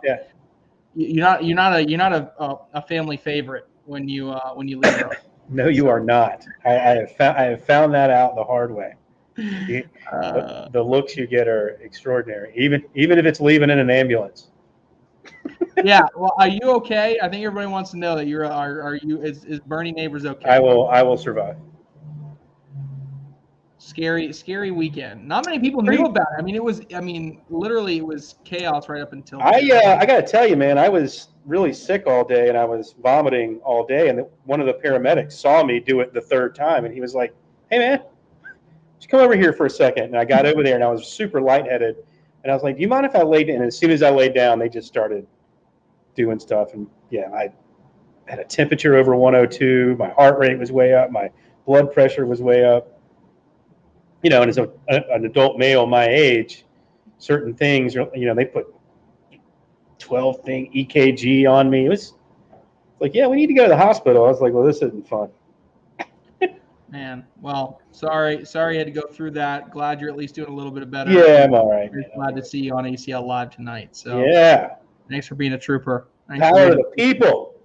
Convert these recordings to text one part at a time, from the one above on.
Yeah. You're not a family favorite when you leave early. No, you are not. I have found that out the hard way. The, the looks you get are extraordinary, even if it's leaving in an ambulance. Yeah. Well, are you okay? I think everybody wants to know that you're. Are you? Is Bernie Neighbors okay? I will survive. Scary weekend. Not many people knew about it. I mean, literally, it was chaos right up until. I got to tell you, man, I was really sick all day and I was vomiting all day. And one of the paramedics saw me do it the third time, and he was like, "Hey, man, just come over here for a second." And I got over there, and I was super lightheaded. And I was like, "Do you mind if I laid down?" And as soon as I laid down, they just started doing stuff. And yeah, I had a temperature over 102. My heart rate was way up. My blood pressure was way up. And as an adult male my age, certain things, they put 12 thing EKG on me. It was like, yeah, we need to go to the hospital. I was like, well, this isn't fun. Man, well, sorry you had to go through that. Glad you're at least doing a little bit better. Yeah, I'm all right. Glad to see you on ACL Live tonight. So yeah, thanks for being a trooper. Power to the people.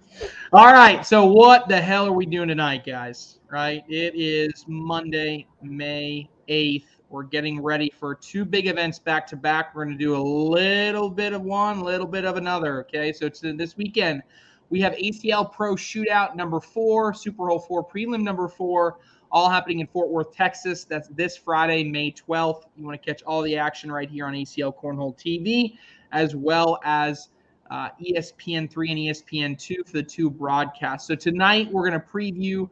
All right, so what the hell are we doing tonight, guys? Right, it is Monday, May 8th. We're getting ready for two big events back to back. We're going to do a little bit of one, a little bit of another. Okay, so it's this weekend. We have ACL Pro Shootout number 4, Superhole 4 Prelim number 4, all happening in Fort Worth, Texas. That's this Friday, May 12th. You want to catch all the action right here on ACL Cornhole TV, as well as ESPN3 and ESPN2 for the two broadcasts. So tonight we're going to preview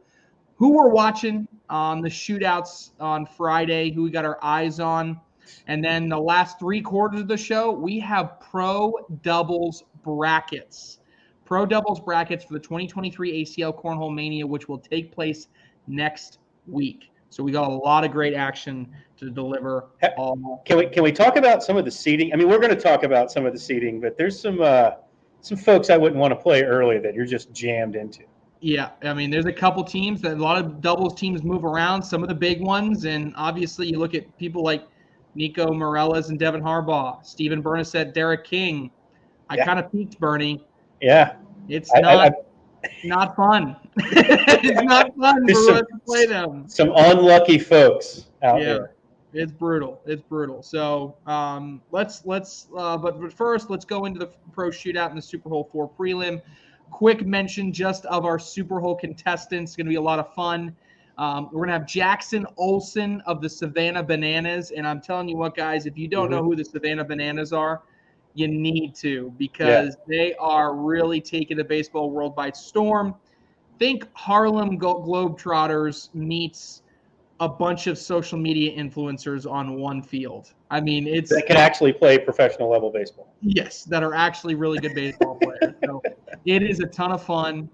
who we're watching on the shootouts on Friday, who we got our eyes on. And then the last 3 quarters of the show, we have pro doubles brackets. Pro doubles brackets for the 2023 ACL Cornhole Mania, which will take place next week. So we got a lot of great action to deliver. Can we talk about some of the seating? I mean, we're going to talk about some of the seating, but there's some folks I wouldn't want to play early that you're just jammed into. Yeah, I mean, there's a couple teams that a lot of doubles teams move around, some of the big ones, and obviously you look at people like Nico Morellas and Devin Harbaugh, Steven Bernasette, Derek King. I kind of peaked Bernie. Yeah. It's not fun. It's not fun for us to play them. Some unlucky folks out there. It's brutal. It's brutal. So but first, let's go into the pro shootout and the Superhole 4 prelim. Quick mention just of our Superhole contestants. It's going to be a lot of fun. We're going to have Jackson Olson of the Savannah Bananas. And I'm telling you what, guys, if you don't know who the Savannah Bananas are, you need to, because they are really taking the baseball world by storm. Think Harlem Globetrotters meets a bunch of social media influencers on one field. I mean, that can actually play professional level baseball. Yes, that are actually really good baseball players. So it is a ton of fun.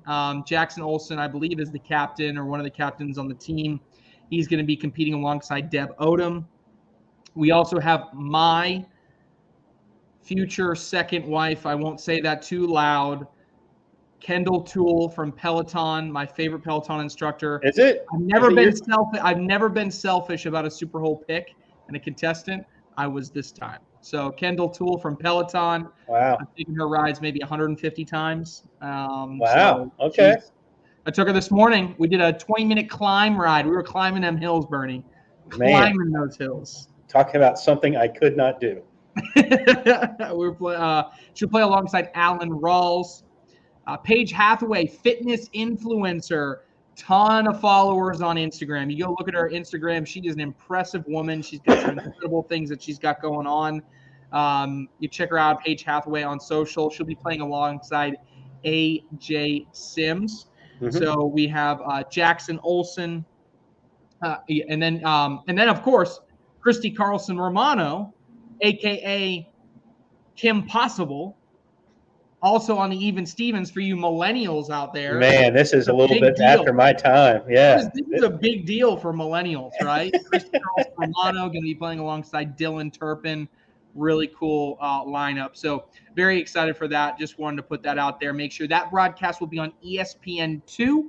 Jackson Olson, I believe, is the captain or one of the captains on the team. He's going to be competing alongside Deb Odom. We also have my future second wife. I won't say that too loud. Kendall Toole from Peloton, my favorite Peloton instructor. Is it? I've never been selfish about a Superhole pick and a contestant. I was this time. So Kendall Toole from Peloton. Wow. I've taken her rides maybe 150 times. Wow. So okay. I took her this morning. We did a 20-minute climb ride. We were climbing them hills, Bernie. Climbing those hills. Talking about something I could not do. She'll play alongside Alan Rawls. Paige Hathaway, fitness influencer, ton of followers on Instagram. You go look at her Instagram. She is an impressive woman. She's got some incredible things that she's got going on. You check her out, Paige Hathaway, on social. She'll be playing alongside AJ Sims. So we have Jackson Olson, and then of course Christy Carlson Romano, aka Kim Possible. Also on the Even Stevens for you millennials out there. Man, this is a little bit after my time. Yeah. This is a big deal for millennials, right? Christy Carlson Romano going to be playing alongside Dylan Turpin. Really cool lineup. So very excited for that. Just wanted to put that out there. Make sure that broadcast will be on ESPN2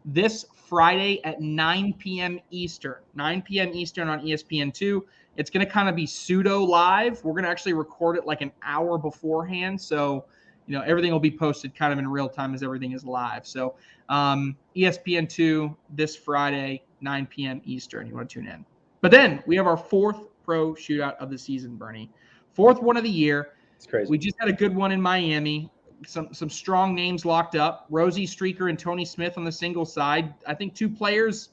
this Friday at 9 p.m. Eastern. 9 p.m. Eastern on ESPN2. It's going to kind of be pseudo live. We're going to actually record it like an hour beforehand. So, everything will be posted kind of in real time as everything is live. So ESPN2 this Friday, 9 p.m. Eastern. You want to tune in. But then we have our fourth pro shootout of the season, Bernie. Fourth one of the year. It's crazy. We just had a good one in Miami. Some strong names locked up. Rosie Streaker and Tony Smith on the single side. I think two players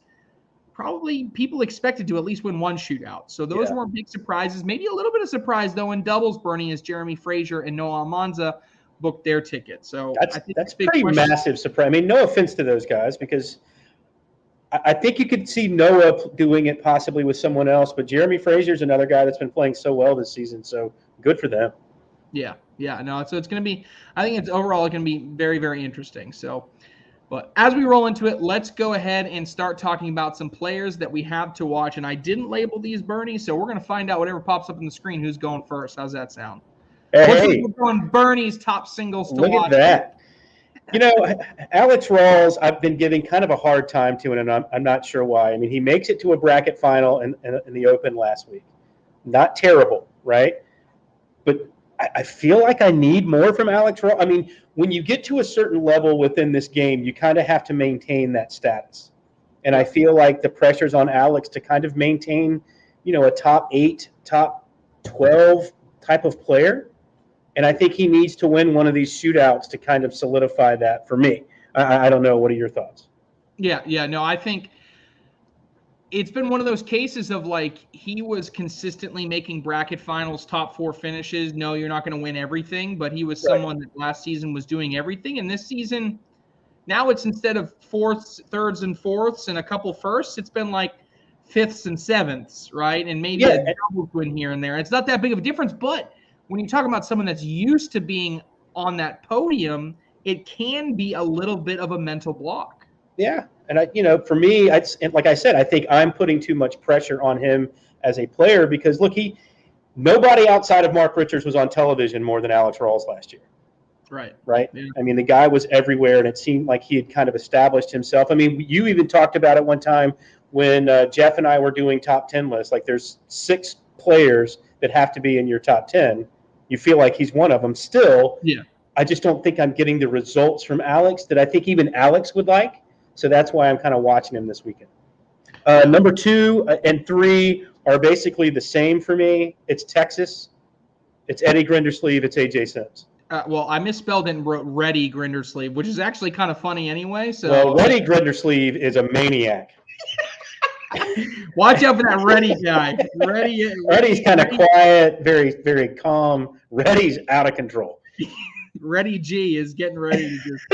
probably people expected to at least win one shootout. So those weren't big surprises. Maybe a little bit of surprise, though, in doubles, Bernie, as Jeremy Frazier and Noah Almanza booked their ticket. So that's pretty massive surprise. I mean, no offense to those guys, because I think you could see Noah doing it possibly with someone else, but Jeremy Frazier's another guy that's been playing so well this season, so good for them. Yeah, no, so it's going to be – I think it's overall going to be very, very interesting. So, but as we roll into it, let's go ahead and start talking about some players that we have to watch. And I didn't label these, Bernie, so we're going to find out whatever pops up on the screen who's going first. How's that sound? Hey, we're going Bernie's top singles to watch. Look at that. Alex Rawls, I've been giving kind of a hard time to, and I'm not sure why. I mean, he makes it to a bracket final in the Open last week. Not terrible, right? But I feel like I need more from Alex Rawls. I mean, when you get to a certain level within this game, you kind of have to maintain that status. And I feel like the pressure's on Alex to kind of maintain, a top 8, top 12 type of player. And I think he needs to win one of these shootouts to kind of solidify that for me. I don't know. What are your thoughts? Yeah. No, I think it's been one of those cases of like he was consistently making bracket finals, top 4 finishes. No, you're not going to win everything, but he was someone that last season was doing everything. And this season, now it's instead of fourths, thirds, and fourths and a couple firsts, it's been like fifths and sevenths, right? And maybe a double win here and there. It's not that big of a difference, but when you talk about someone that's used to being on that podium, it can be a little bit of a mental block. Yeah. And for me, like I said, I think I'm putting too much pressure on him as a player because look, nobody outside of Mark Richards was on television more than Alex Rawls last year. Right. Yeah. I mean, the guy was everywhere, and it seemed like he had kind of established himself. I mean, you even talked about it one time when Jeff and I were doing top 10 lists. Like, there's 6 players that have to be in your top 10. You feel like he's one of them still. Yeah. I just don't think I'm getting the results from Alex that I think even Alex would like. So that's why I'm kind of watching him this weekend. Number 2 and 3 are basically the same for me. It's Texas. It's Eddie Grindersleeve. It's AJ Sims. Well, I misspelled it and wrote Reddy Grindersleeve, which is actually kind of funny anyway. So well, Reddy Grindersleeve is a maniac. Watch out for that Reddy guy. Reddy's kind of quiet, very, very calm. Reddy's out of control. Reddy G is getting ready to just.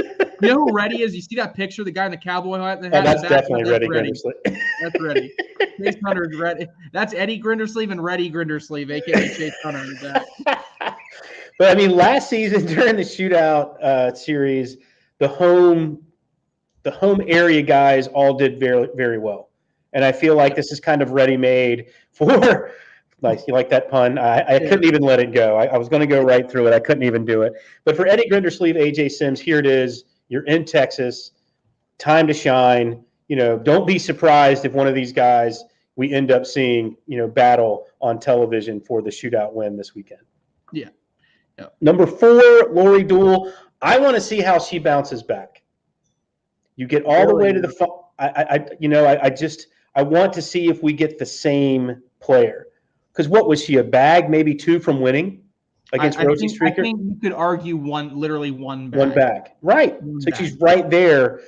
You know who Reddy is? You see that picture, the guy in the cowboy hat? That's definitely Reddy Grindersleeve. That's Reddy. Chase Hunter is Reddy. That's Eddie Grindersleeve and Reddy Grindersleeve, a.k.a. Chase Hunter. But, I mean, last season during the shootout series, the home area guys all did very, very well. And I feel like this is kind of ready-made for – you like that pun? I couldn't even let it go. I was going to go right through it. I couldn't even do it. But for Eddie Grindersleeve, AJ Sims, here it is. You're in Texas. Time to shine. Don't be surprised if one of these guys we end up seeing, battle on television for the shootout win this weekend. Yeah. Number 4, Lori Dool. I want to see how she bounces back. You get all the way to the I want to see if we get the same player. Because what was she, a bag, maybe 2 from winning against Rosie Streaker? I think you could argue literally one bag. One bag. Right. She's right there.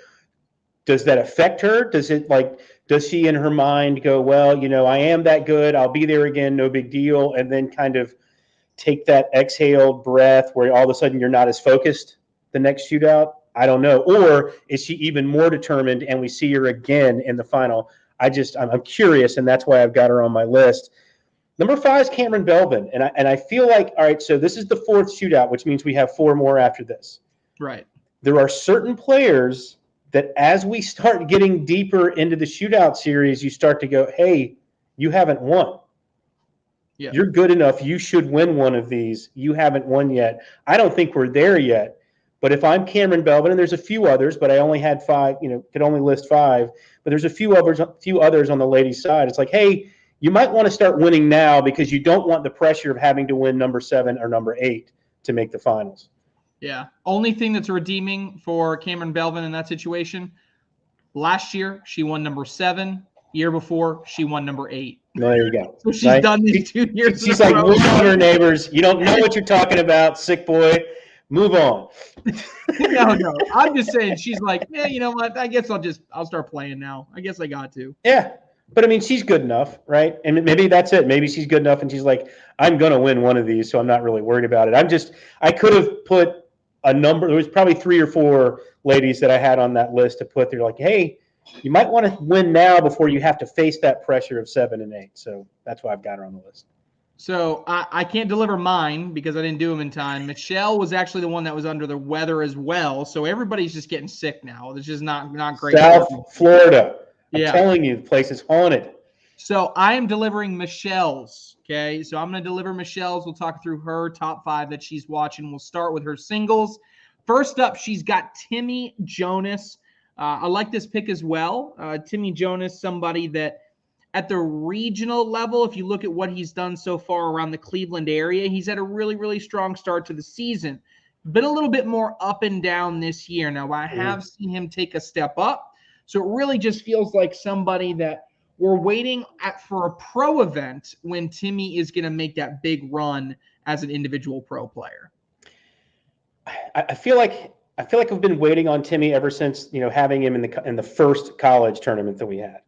Does that affect her? Does she in her mind go, well, I am that good. I'll be there again. No big deal. And then kind of take that exhaled breath where all of a sudden you're not as focused the next shootout? I don't know. Or is she even more determined and we see her again in the final? I'm curious, and that's why I've got her on my list. Number 5 is Cameron Belvin. And I feel like, all right, so this is the 4th shootout, which means we have 4 more after this. Right. There are certain players that as we start getting deeper into the shootout series, you start to go, hey, you haven't won. Yeah. You're good enough. You should win one of these. You haven't won yet. I don't think we're there yet. But if I'm Cameron Belvin, and there's a few others, but I only had 5, could only list 5. But there's a few others on the ladies' side. It's like, hey, you might want to start winning now because you don't want the pressure of having to win number 7 or number 8 to make the finals. Yeah. Only thing that's redeeming for Cameron Belvin in that situation, last year she won number 7. Year before she won number 8. Well, there you go. So she's done these 2 years. She's like, move on, her neighbors. You don't know what you're talking about, sick boy. Move on. No. I'm just saying she's like, yeah, you know what? I guess I'll start playing now. I guess I got to. Yeah. But I mean, she's good enough, right? And maybe that's it. Maybe she's good enough and she's like, I'm going to win one of these, so I'm not really worried about it. I could have put a number. There was probably 3 or 4 ladies that I had on that list to put there like, hey, you might want to win now before you have to face that pressure of 7 and 8. So that's why I've got her on the list. So I can't deliver mine because I didn't do them in time. Michelle was actually the one that was under the weather as well. So everybody's just getting sick now. It's just not great. South Florida. I'm telling you, the place is haunted. So I am delivering Michelle's. Okay. So I'm going to deliver Michelle's. We'll talk through her top 5 that she's watching. We'll start with her singles. First up, she's got Timmy Jonas. I like this pick as well. Timmy Jonas, somebody that at the regional level, if you look at what he's done so far around the Cleveland area, he's had a really, really strong start to the season. Been a little bit more up and down this year. Now, I have seen him take a step up. So it really just feels like somebody that we're waiting for a pro event when Timmy is going to make that big run as an individual pro player. I feel like I've been waiting on Timmy ever since, having him in the first college tournament that we had.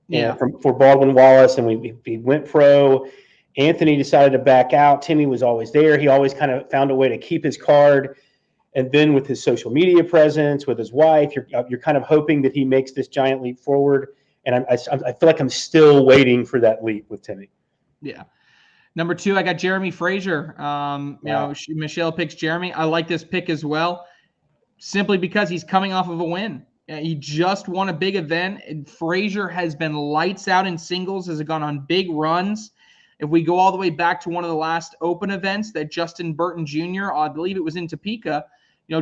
Yeah. For Baldwin Wallace, and we went pro. Anthony decided to back out. Timmy was always there. He always kind of found a way to keep his card. And then with his social media presence, with his wife, you're kind of hoping that he makes this giant leap forward. And I feel like I'm still waiting for that leap with Timmy. Yeah. Number 2, I got Jeremy Frazier. Michelle picks Jeremy. I like this pick as well, simply because he's coming off of a win. He just won a big event. And Frazier has been lights out in singles, has gone on big runs. If we go all the way back to one of the last open events that Justin Burton Jr., I believe it was in Topeka,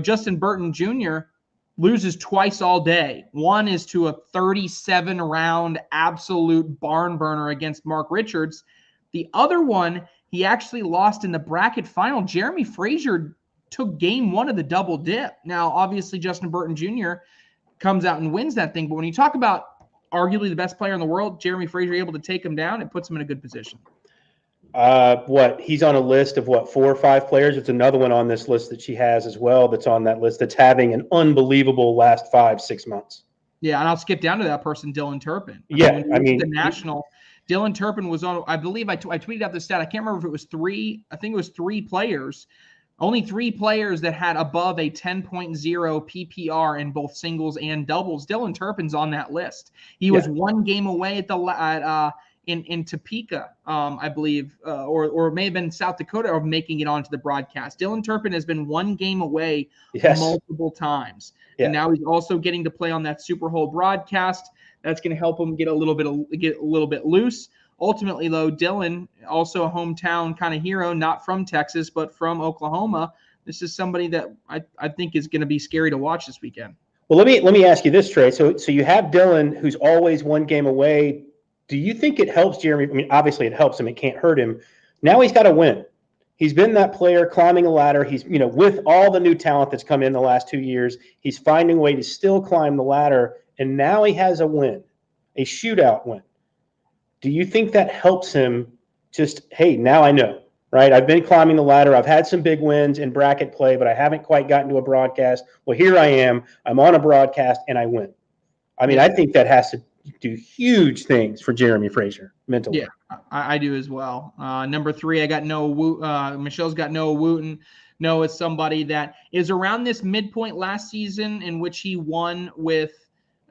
Justin Burton Jr. loses twice all day. One is to a 37-round absolute barn burner against Mark Richards. The other one, he actually lost in the bracket final. Jeremy Frazier took game 1 of the double dip. Now, obviously, Justin Burton Jr. comes out and wins that thing. But when you talk about arguably the best player in the world, Jeremy Frazier able to take him down, it puts him in a good position. He's on a list of 4 or 5 players. It's another one on this list that she has as well that's on that list that's having an unbelievable last 5-6 months. Yeah, and I'll skip down to that person, Dylan Turpin. The national Dylan Turpin was on, I believe I tweeted out the stat. I can't remember if it was 3. I think it was 3 players. Only 3 players that had above a 10.0 PPR in both singles and doubles. Dylan Turpin's on that list. He was 1 game away in Topeka, I believe, or it may have been South Dakota, of making it onto the broadcast. Dylan Turpin has been 1 game away multiple times. Yeah. And now he's also getting to play on that Superhole broadcast. That's going to help him get a little bit loose. Ultimately, though, Dylan, also a hometown kind of hero, not from Texas, but from Oklahoma. This is somebody that I think is going to be scary to watch this weekend. Well, let me ask you this, Trey. So you have Dylan, who's always 1 game away. Do you think it helps Jeremy? I mean, obviously it helps him. It can't hurt him. Now he's got to win. He's been that player climbing a ladder. He's, with all the new talent that's come in the last 2 years, he's finding a way to still climb the ladder. And now he has a win, a shootout win. Do you think that helps him just, hey, now I know, right? I've been climbing the ladder. I've had some big wins in bracket play, but I haven't quite gotten to a broadcast. Well, here I am. I'm on a broadcast, and I win. I mean, I think that has to do huge things for Jeremy Frazier mentally. Yeah, I do as well. Number 3, I got Noah. Michelle's got Noah Wooten. Noah is somebody that is around this midpoint last season in which he won with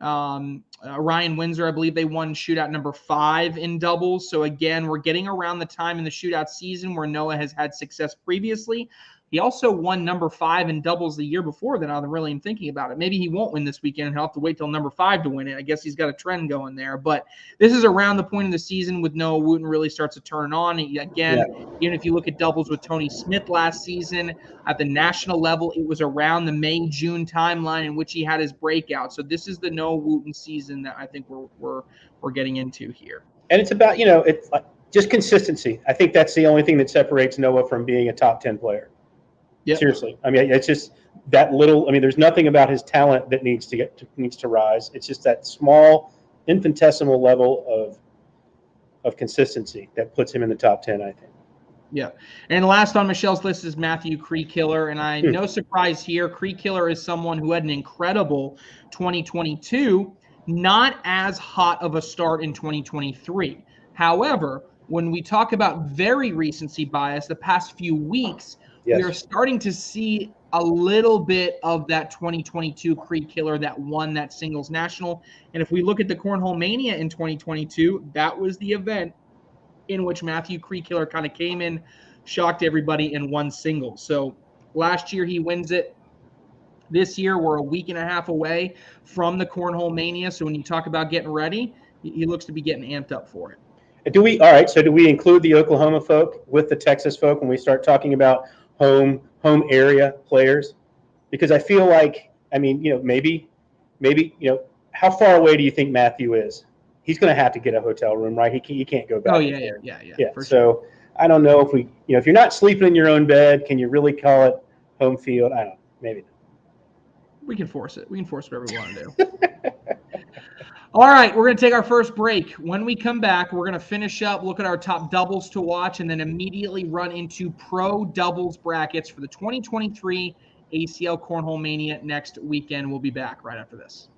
Ryan Windsor. I believe they won shootout number 5 in doubles. So again, we're getting around the time in the shootout season where Noah has had success previously. He also won number 5 in doubles the year before that. I'm really thinking about it. Maybe he won't win this weekend. He'll have to wait till number 5 to win it. I guess he's got a trend going there. But this is around the point of the season with Noah Wooten really starts to turn on. Again, even if you look at doubles with Tony Smith last season, at the national level, it was around the May-June timeline in which he had his breakout. So this is the Noah Wooten season that I think we're getting into here. And it's about, it's just consistency. I think that's the only thing that separates Noah from being a top 10 player. Yep. Seriously. I mean, it's just that little. I mean, there's nothing about his talent that needs to rise. It's just that small, infinitesimal level of consistency that puts him in the top 10, I think. Yeah. And last on Michelle's list is Matthew Creekiller. And no surprise here, Creekiller is someone who had an incredible 2022, not as hot of a start in 2023. However, when we talk about very recency bias, the past few weeks, we are starting to see a little bit of that 2022 Creekiller that won that singles national. And if we look at the Cornhole Mania in 2022, that was the event in which Matthew Creekiller kind of came in, shocked everybody, and won singles. So last year he wins it. This year we're a week and a half away from the Cornhole Mania. So when you talk about getting ready, he looks to be getting amped up for it. All right, so do we include the Oklahoma folk with the Texas folk when we start talking about home area players? Because I feel like, I mean, maybe, how far away do you think Matthew is? He's going to have to get a hotel room, right? He can't go back. Oh, yeah. For sure. I don't know if if you're not sleeping in your own bed, can you really call it home field? I don't know. Maybe not. We can force it. We can force whatever we want to do. All right, we're going to take our first break. When we come back, we're going to finish up, look at our top doubles to watch, and then immediately run into pro doubles brackets for the 2023 ACL Cornhole Mania next weekend. We'll be back right after this.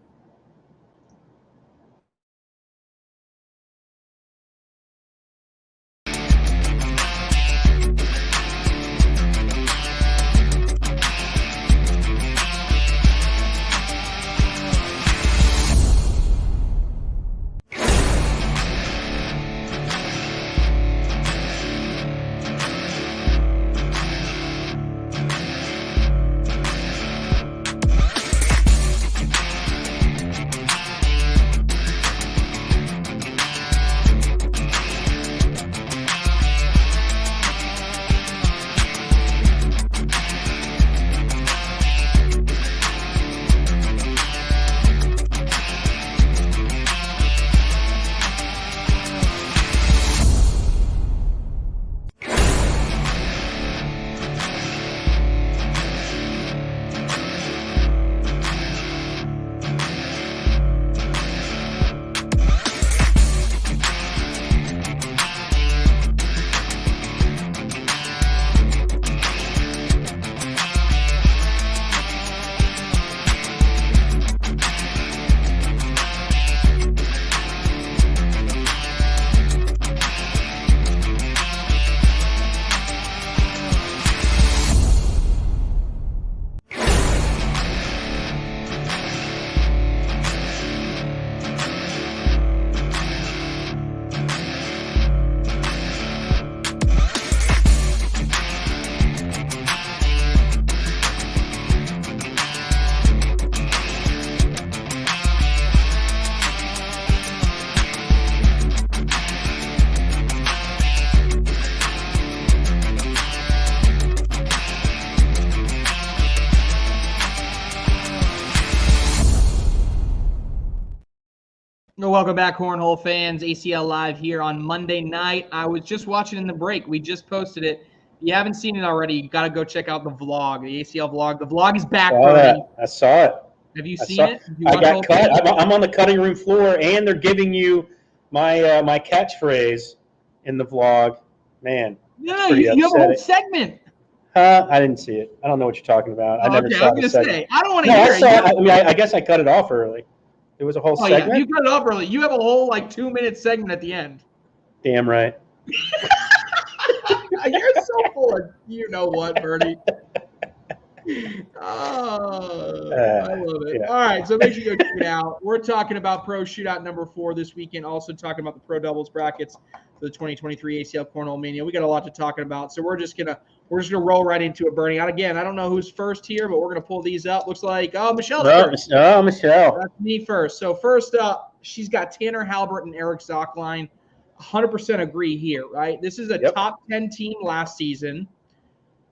Welcome back, Cornhole fans. ACL Live here on Monday night. I was just watching in the break. We just posted it. If you haven't seen it already, you got to go check out the vlog, the ACL vlog. The vlog is back, Bernie. I saw it. Have you seen it? I got cut. I'm on the cutting room floor, and they're giving you my my catchphrase in the vlog. Man, yeah, you have a whole segment. I didn't see it. I don't know what you're talking about. I never saw the segment. I don't want to hear it. I guess I cut it off early. It was a whole segment. Yeah, you cut it off early. You have a whole 2-minute segment at the end. Damn right. You're so full of you know what, Bernie. Oh, I love it. Yeah. All right, so make sure you go check it out. We're talking about Pro Shootout number 4 this weekend. Also talking about the Pro Doubles brackets for the 2023 ACL Cornhole Mania. We got a lot to talk about, so we're just gonna roll right into it, Bernie. And again, I don't know who's first here, but we're gonna pull these up. Looks like Michelle's first. Oh, Michelle. That's me first. So first up, she's got Tanner Halbert and Eric Zockline. 100% agree here, right? This is a top 10 team last season.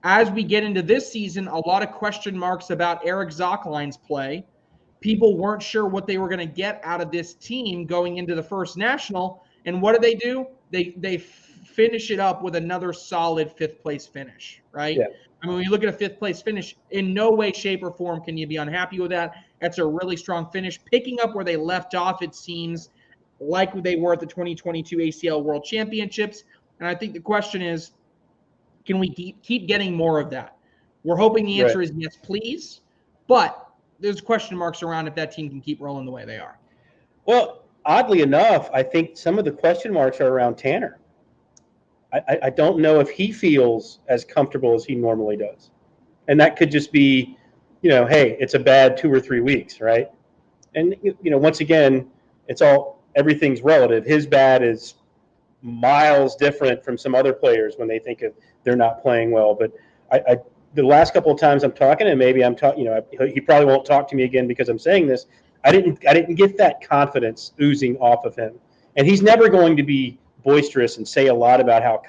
As we get into this season, a lot of question marks about Eric Zockline's play. People weren't sure what they were going to get out of this team going into the first national. And what do? They finish it up with another solid 5th place finish, right? Yeah. I mean, when you look at a 5th place finish, in no way, shape, or form can you be unhappy with that. That's a really strong finish. Picking up where they left off, it seems like they were at the 2022 ACL World Championships. And I think the question is, can we keep getting more of that? We're hoping the answer is yes, please. But there's question marks around if that team can keep rolling the way they are. Well, oddly enough, I think some of the question marks are around Tanner. I don't know if he feels as comfortable as he normally does. And that could just be, hey, it's a bad 2 or 3 weeks, right? And, once again, everything's relative. His bad is miles different from some other players when they think of they're not playing well. But the last couple of times I'm talking, and maybe I'm talking, he probably won't talk to me again because I'm saying this. I didn't get that confidence oozing off of him, and he's never going to be boisterous and say a lot about how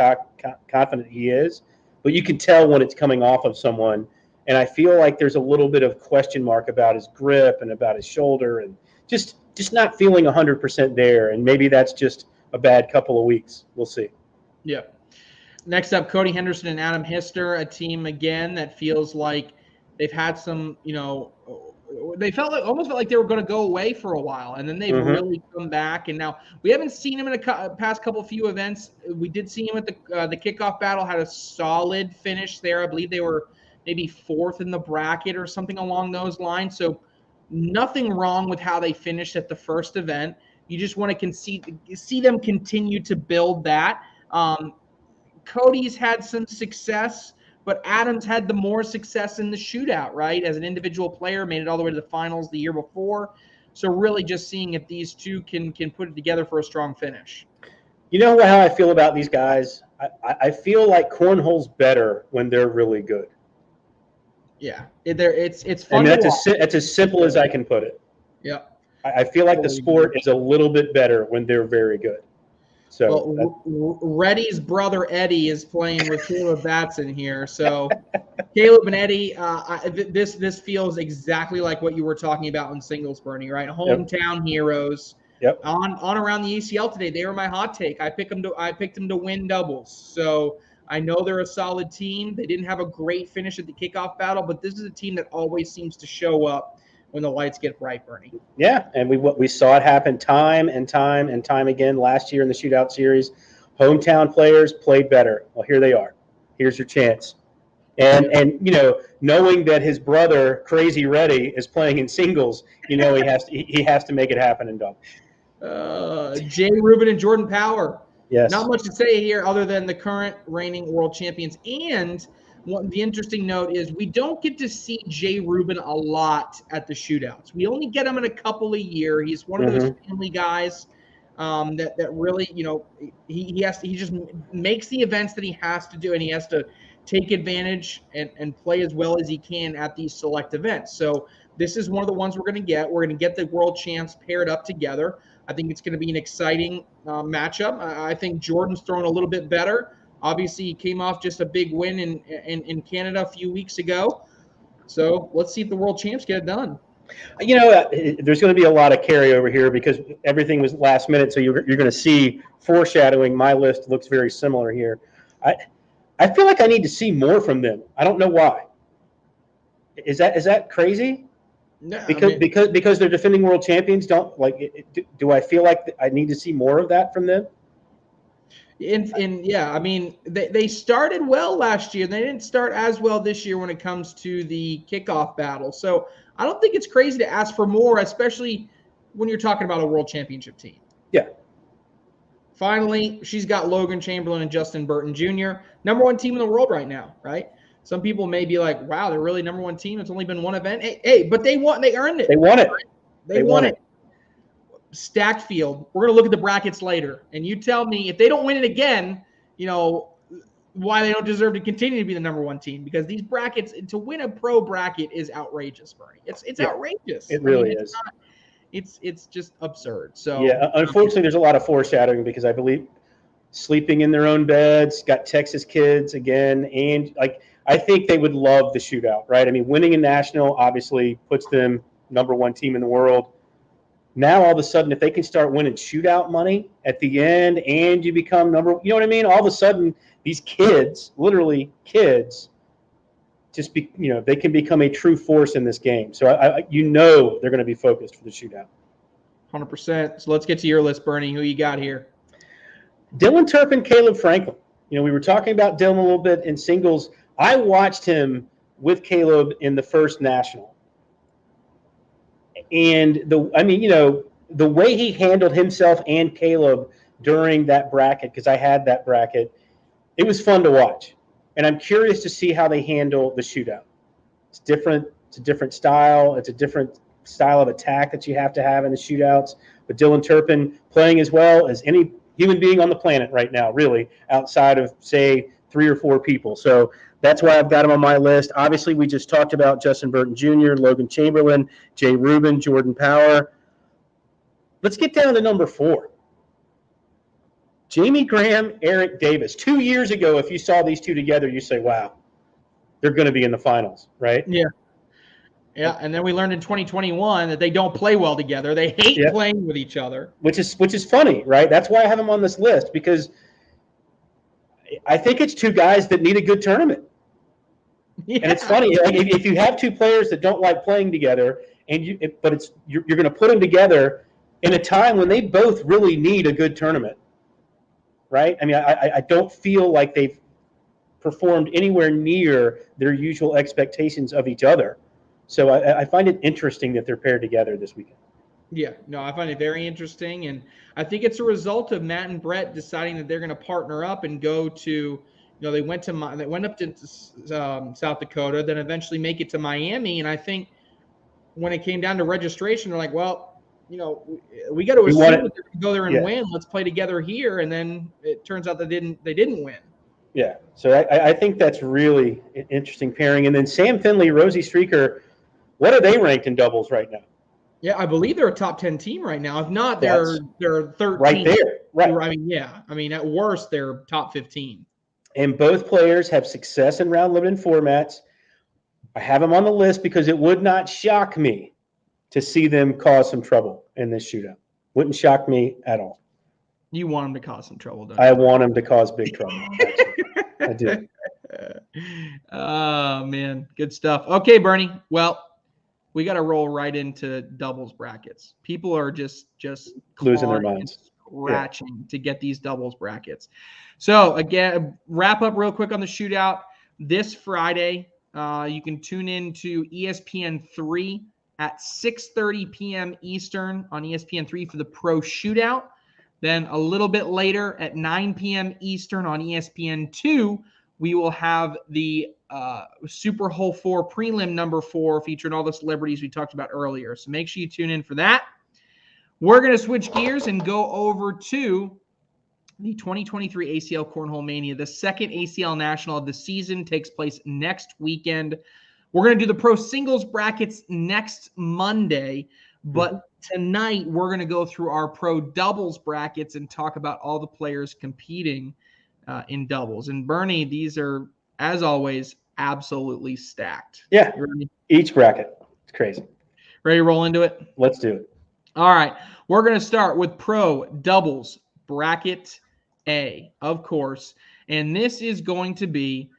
confident he is. But you can tell when it's coming off of someone, and I feel like there's a little bit of question mark about his grip and about his shoulder, and just not feeling 100% there. And maybe that's just a bad couple of weeks. We'll see. Yeah. Next up, Cody Henderson and Adam Hister, a team again that feels like they've had some, they almost felt like they were going to go away for a while, and then they've really come back. And now we haven't seen him in a past few events. We did see him at the kickoff battle, had a solid finish there. I believe they were maybe 4th in the bracket or something along those lines. So nothing wrong with how they finished at the first event. You just want to see them continue to build that. Cody's had some success, but Adams had the more success in the shootout, right? As an individual player, made it all the way to the finals the year before. So really just seeing if these two can put it together for a strong finish. You know how I feel about these guys? I feel like cornhole's better when they're really good. Yeah, it's fun. I mean, that's as simple as I can put it. Yeah. I feel like the sport is a little bit better when they're very good. So Reddy's brother Eddie is playing with Caleb Batson here. So Caleb and Eddie, this feels exactly like what you were talking about in singles, Bernie, right? Hometown heroes. Yep. On around the ACL today, they were my hot take. I picked them to win doubles. So I know they're a solid team. They didn't have a great finish at the kickoff battle, but this is a team that always seems to show up when the lights get bright, Bernie. Yeah, and we saw it happen time and time again last year in the shootout series. Hometown players played better. Well, here they are. Here's your chance. And knowing that his brother Crazy Reddy is playing in singles, he has to make it happen in doubles. Jay Rubin and Jordan Power. Yes. Not much to say here other than the current reigning world champions. And the interesting note is we don't get to see Jay Rubin a lot at the shootouts. We only get him in a couple a year. He's one of those family guys that really, he just makes the events that he has to do, and he has to take advantage and play as well as he can at these select events. So this is one of the ones we're going to get. We're going to get the world champs paired up together. I think it's going to be an exciting matchup. I think Jordan's thrown a little bit better. Obviously, he came off just a big win in Canada a few weeks ago. So let's see if the world champs get it done. There's going to be a lot of carryover here because everything was last minute. So you're going to see foreshadowing. My list looks very similar here. I feel like I need to see more from them. I don't know why. Is that crazy? No, because they're defending world champions. Do I feel like I need to see more of that from them? Yeah, I mean, they started well last year. They didn't start as well this year when it comes to the kickoff battle. So I don't think it's crazy to ask for more, especially when you're talking about a world championship team. Yeah. Finally, she's got Logan Chamberlain and Justin Burton Jr., number one team in the world right now, right? Some people may be like, wow, they're really number one team. It's only been one event. Hey, but they earned it. They won it. Right? They won it. Stacked field. We're going to look at the brackets later. And you tell me if they don't win it again, why they don't deserve to continue to be the number one team, because these brackets, to win a pro bracket is outrageous, Bernie. It's outrageous. It really is. It's just absurd. So yeah, unfortunately, there's a lot of foreshadowing because I believe sleeping in their own beds, got Texas kids again, and I think they would love the shootout, right? I mean, winning a national obviously puts them number one team in the world. Now, all of a sudden, if they can start winning shootout money at the end and you become you know what I mean? All of a sudden, these kids, literally kids, they can become a true force in this game. So, they're going to be focused for the shootout. 100%. So let's get to your list, Bernie. Who you got here? Dylan Turpin, Caleb Franklin. We were talking about Dylan a little bit in singles. I watched him with Caleb in the first national. And the way he handled himself and Caleb during that bracket, because I had that bracket, it was fun to watch. And I'm curious to see how they handle the shootout. It's different. It's a different style. It's a different style of attack that you have to have in the shootouts. But Dylan Turpin playing as well as any human being on the planet right now, really, outside of, say, 3 or 4 people. So that's why I've got him on my list. Obviously, we just talked about Justin Burton Jr., Logan Chamberlain, Jay Rubin, Jordan Power. Let's get down to number 4. Jamie Graham, Eric Davis. 2 years ago, if you saw these two together, you say, wow, they're going to be in the finals, right? Yeah. Yeah, and then we learned in 2021 that they don't play well together. They hate playing with each other. Which is funny, right? That's why I have them on this list, because I think it's 2 guys that need a good tournament. Yeah. And it's funny, like, if you have 2 players that don't like playing together, but you're going to put them together in a time when they both really need a good tournament, right? I mean, I don't feel like they've performed anywhere near their usual expectations of each other. So I find it interesting that they're paired together this weekend. Yeah, no, I find it very interesting, and I think it's a result of Matt and Brett deciding that they're going to partner up and go to, they went up to South Dakota, then eventually make it to Miami, and I think when it came down to registration, they're like, well, we got to assume that they're going to go there and win. Let's play together here, and then it turns out they didn't win. Yeah, so I think that's really an interesting pairing. And then Sam Finley, Rosie Streaker, what are they ranked in doubles right now? Yeah, I believe they're a top 10 team right now. If not, they're 13. Right there. Right. I mean, at worst, they're top 15. And both players have success in round-limited formats. I have them on the list because it would not shock me to see them cause some trouble in this shootout. Wouldn't shock me at all. You want them to cause some trouble, don't you? I want them to cause big trouble. I do. Oh, man. Good stuff. Okay, Bernie. Well, we got to roll right into doubles brackets. People are just losing their minds, scratching to get these doubles brackets. So again, wrap up real quick on the shootout. This Friday, you can tune in to ESPN3 at 6:30 p.m. Eastern on ESPN3 for the Pro Shootout. Then a little bit later at 9 p.m. Eastern on ESPN2, we will have the Superhole 4 prelim number 4 featuring all the celebrities we talked about earlier. So make sure you tune in for that. We're going to switch gears and go over to the 2023 ACL Cornhole Mania. The second ACL National of the season takes place next weekend. We're going to do the pro singles brackets next Monday, but tonight we're going to go through our pro doubles brackets and talk about all the players competing in doubles. And Bernie, these are, as always, absolutely stacked. Yeah, each bracket. It's crazy. Ready to roll into it? Let's do it. All right. We're going to start with pro doubles bracket A, of course. And this is going to be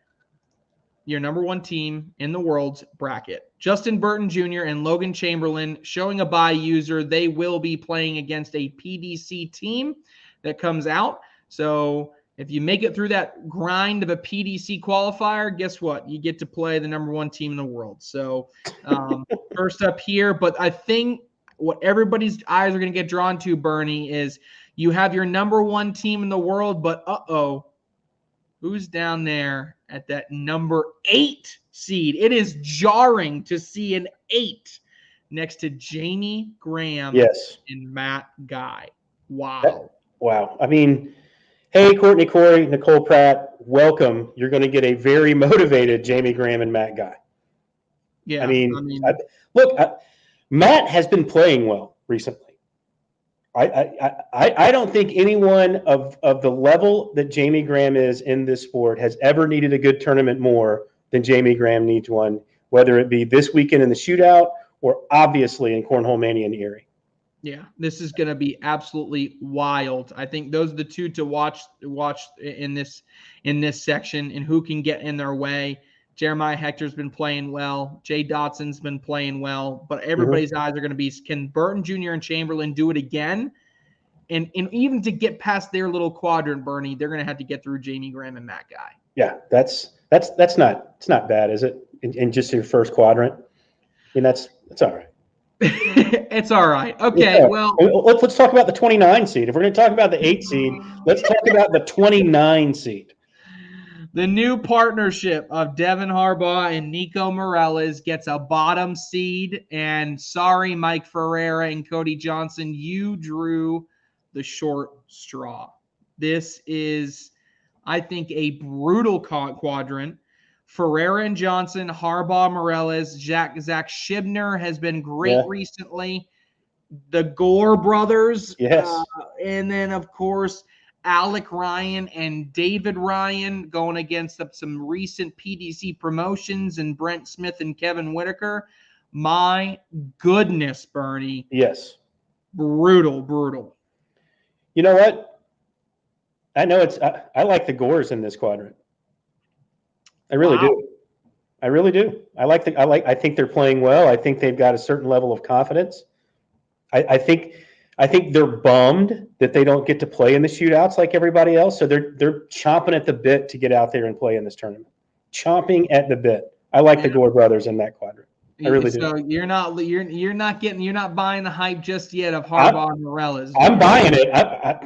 your number 1 team in the world's bracket. Justin Burton Jr. and Logan Chamberlain showing a bye user. They will be playing against a PDC team that comes out. So if you make it through that grind of a PDC qualifier, guess what? You get to play the number 1 team in the world. So first up here, but I think what everybody's eyes are going to get drawn to, Bernie, is you have your number 1 team in the world, but who's down there at that number 8 seed? It is jarring to see an 8 next to Jamie Graham and Matt Guy. Wow. Wow. I mean, hey, Courtney Corey, Nicole Pratt, welcome. You're going to get a very motivated Jamie Graham and Matt Guy. Yeah. Look, Matt has been playing well recently. I don't think anyone of the level that Jamie Graham is in this sport has ever needed a good tournament more than Jamie Graham needs one, whether it be this weekend in the shootout or obviously in Cornhole Mania in Erie. Yeah, this is going to be absolutely wild. I think those are the two to watch in this section, and who can get in their way. Jeremiah Hector's been playing well. Jay Dotson's been playing well, but everybody's eyes are going to be, can Burton Jr. and Chamberlain do it again? And even to get past their little quadrant, Bernie, they're going to have to get through Jamie Graham and Matt Guy. Yeah, it's not bad, is it? In just your first quadrant, I mean that's all right. It's all right. Okay, Yeah. well, Let's talk about the 29 seed. If we're going to talk about the 8 seed, let's talk about the 29 seed. the new partnership of Devin Harbaugh and Nico Morales gets a bottom seed. And sorry, Mike Ferreira and Cody Johnson, you drew the short straw. This is, I think, a brutal quadrant. Ferreira and Johnson, Harbaugh, Morales, Zach Shibner has been great recently. The Gore brothers. Yes. And then, of course, Alec Ryan and David Ryan going against some recent PDC promotions and Brent Smith and Kevin Whitaker. My goodness, Bernie. Yes. Brutal. You know what? I know I like the Gores in this quadrant. I really do. I really do. I think they're playing well. I think they've got a certain level of confidence. I think they're bummed that they don't get to play in the shootouts like everybody else. So they're chomping at the bit to get out there and play in this tournament. Chomping at the bit. I like the Gore brothers in that quadrant. I really do. So you're not buying the hype just yet of Harbaugh and Morales. I'm buying it.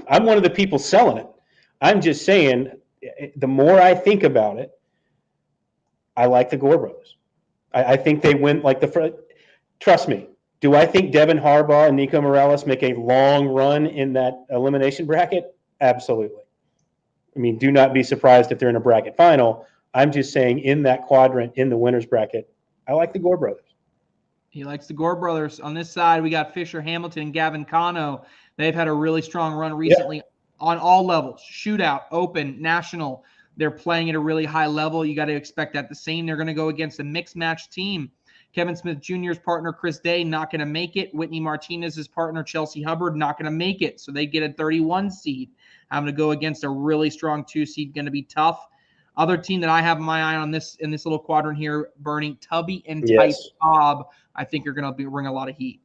I'm one of the people selling it. I'm just saying, the more I think about it, I like the Gore brothers. I think they win like trust me. Do I think Devin Harbaugh and Nico Morales make a long run in that elimination bracket? Absolutely. I mean, do not be surprised if they're in a bracket final. I'm just saying, in that quadrant, in the winners bracket, I like the Gore brothers. He likes the Gore brothers. On this side, we got Fisher Hamilton and Gavin Cano. They've had a really strong run recently on all levels. Shootout, open, national. They're playing at a really high level. You got to expect that the same. They're going to go against a mixed match team. Kevin Smith Jr.'s partner, Chris Day, not going to make it. Whitney Martinez's partner, Chelsea Hubbard, not going to make it. So they get a 31 seed. Having to go against a really strong 2 seed, going to be tough. Other team that I have my eye on in this little quadrant here, Bernie, Tubby and Type Cobb, I think are going to bring a lot of heat.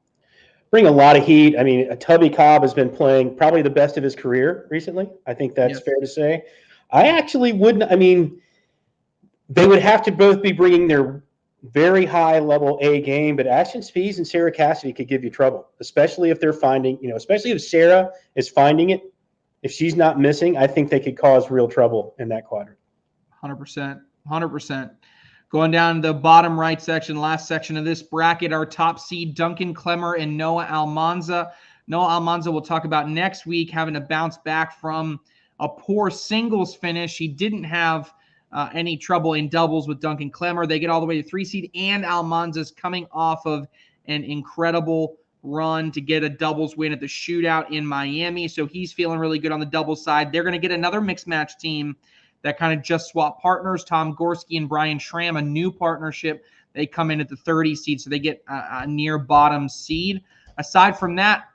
Bring a lot of heat. I mean, Tubby Cobb has been playing probably the best of his career recently. I think that's fair to say. I actually wouldn't. I mean, they would have to both be bringing their very high level A game, but Ashton Spies and Sarah Cassidy could give you trouble, especially if they're finding, especially if Sarah is finding it. If she's not missing, I think they could cause real trouble in that quadrant. 100%. Going down the bottom right section, last section of this bracket, our top seed, Duncan Klemmer and Noah Almanza. Noah Almanza we'll talk about next week, having to bounce back from a poor singles finish. He didn't have any trouble in doubles with Duncan Klemmer. They get all the way to 3 seed, and Almanza's coming off of an incredible run to get a doubles win at the shootout in Miami. So he's feeling really good on the doubles side. They're going to get another mixed match team that kind of just swap partners. Tom Gorski and Brian Schramm, a new partnership. They come in at the 30 seed, so they get a near bottom seed. Aside from that,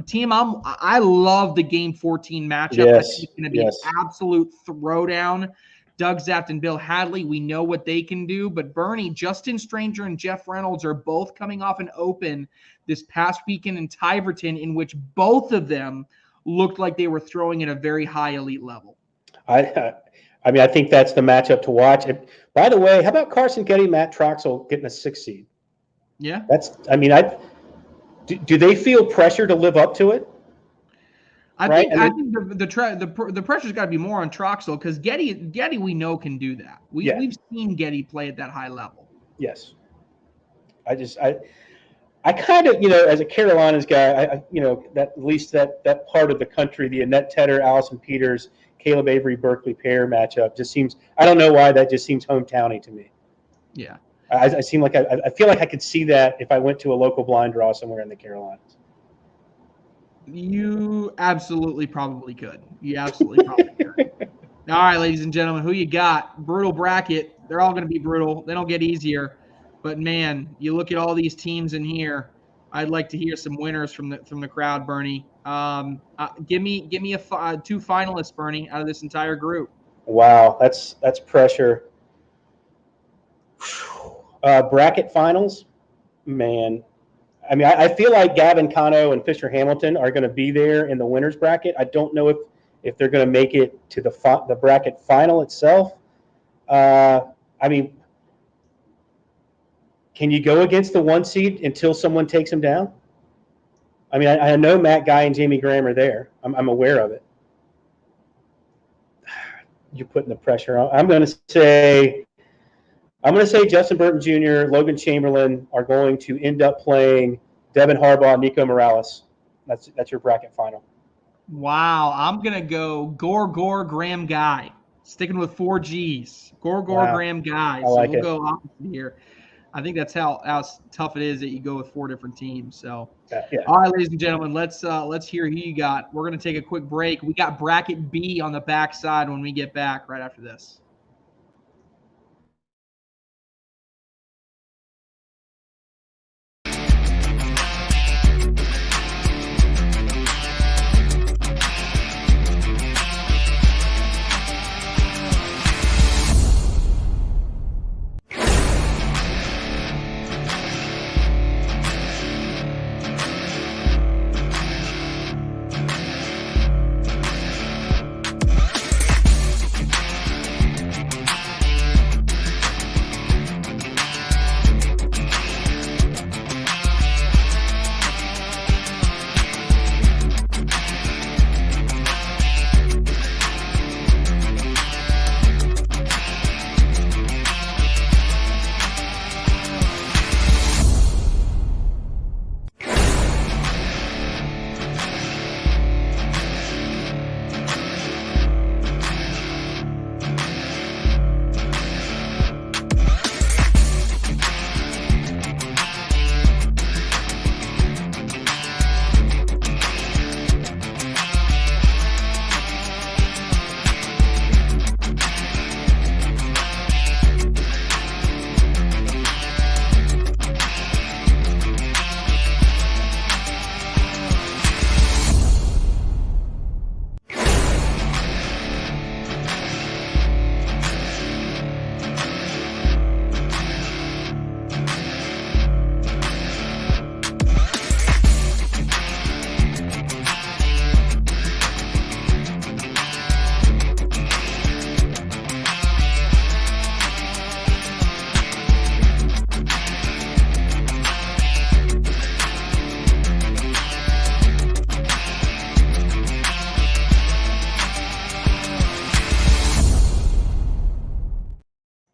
team, I love the Game 14 matchup. I think it's going to be an absolute throwdown. Doug Zaft and Bill Hadley, we know what they can do. But Bernie, Justin Stranger and Jeff Reynolds are both coming off an open this past weekend in Tiverton, in which both of them looked like they were throwing at a very high elite level. I mean, I think that's the matchup to watch. By the way, how about Carson Getty, Matt Troxel getting a 6 seed? Yeah. Do they feel pressure to live up to it? I think the pressure's got to be more on Troxel, because Getty we know can do that. We've seen Getty play at that high level. Yes. I kind of, as a Carolinas guy, that at least that part of the country, the Annette Tedder, Allison Peters, Caleb Avery, Berkeley pair matchup just seems, I don't know why, that just seems hometowny to me. Yeah. I seem like I feel like I could see that if I went to a local blind draw somewhere in the Carolinas. You absolutely probably could. You absolutely probably could. All right, ladies and gentlemen, who you got? Brutal bracket. They're all going to be brutal. They don't get easier. But, man, you look at all these teams in here. I'd like to hear some winners from the crowd, Bernie. Give me two finalists, Bernie, out of this entire group. Wow, that's pressure. Bracket finals, man. I mean, I feel like Gavin Cano and Fisher Hamilton are going to be there in the winners bracket. I don't know if they're going to make it to the bracket final itself. I mean, can you go against the 1 seed until someone takes them down? I mean, I know Matt Guy and Jamie Graham are there. I'm aware of it. You're putting the pressure on. I'm going to say Justin Burton Jr., Logan Chamberlain are going to end up playing Devin Harbaugh, Nico Morales. That's your bracket final. Wow, I'm gonna go Gore Graham Guy. Sticking with 4 G's. Gore Wow. Graham Guy. I like we'll it. go opposite here. I think that's how tough it is that you go with 4 different teams. So, Yeah. All right, ladies and gentlemen, let's hear who you got. We're gonna take a quick break. We got bracket B on the backside when we get back right after this.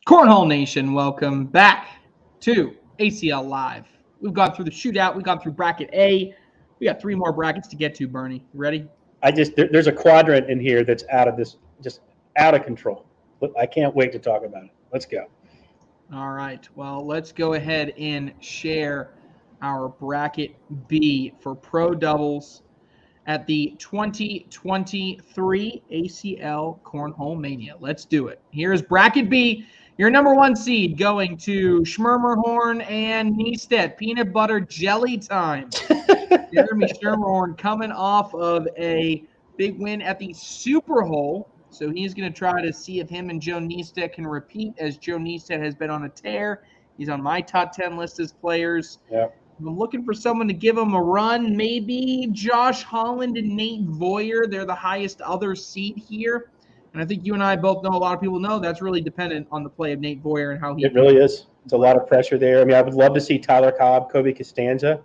Cornhole Nation, welcome back to ACL Live. We've gone through the shootout. We've gone through bracket A. We got 3 more brackets to get to, Bernie. You ready? There's a quadrant in here that's just out of control. I can't wait to talk about it. Let's go. All right. Well, let's go ahead and share our bracket B for pro doubles at the 2023 ACL Cornhole Mania. Let's do it. Here's bracket B. Your number 1 seed going to Schmermerhorn and Niestedt. Peanut butter jelly time. Jeremy Schmermerhorn coming off of a big win at the Superhole. So he's going to try to see if him and Joe Niestedt can repeat, as Joe Niestedt has been on a tear. He's on my top 10 list as players. Yeah. I'm looking for someone to give him a run. Maybe Josh Holland and Nate Voyer. They're the highest other seed here. And I think you and I both know, a lot of people know, that's really dependent on the play of Nate Voyer and how he. It really is. It's a lot of pressure there. I mean, I would love to see Tyler Cobb, Kobe Costanza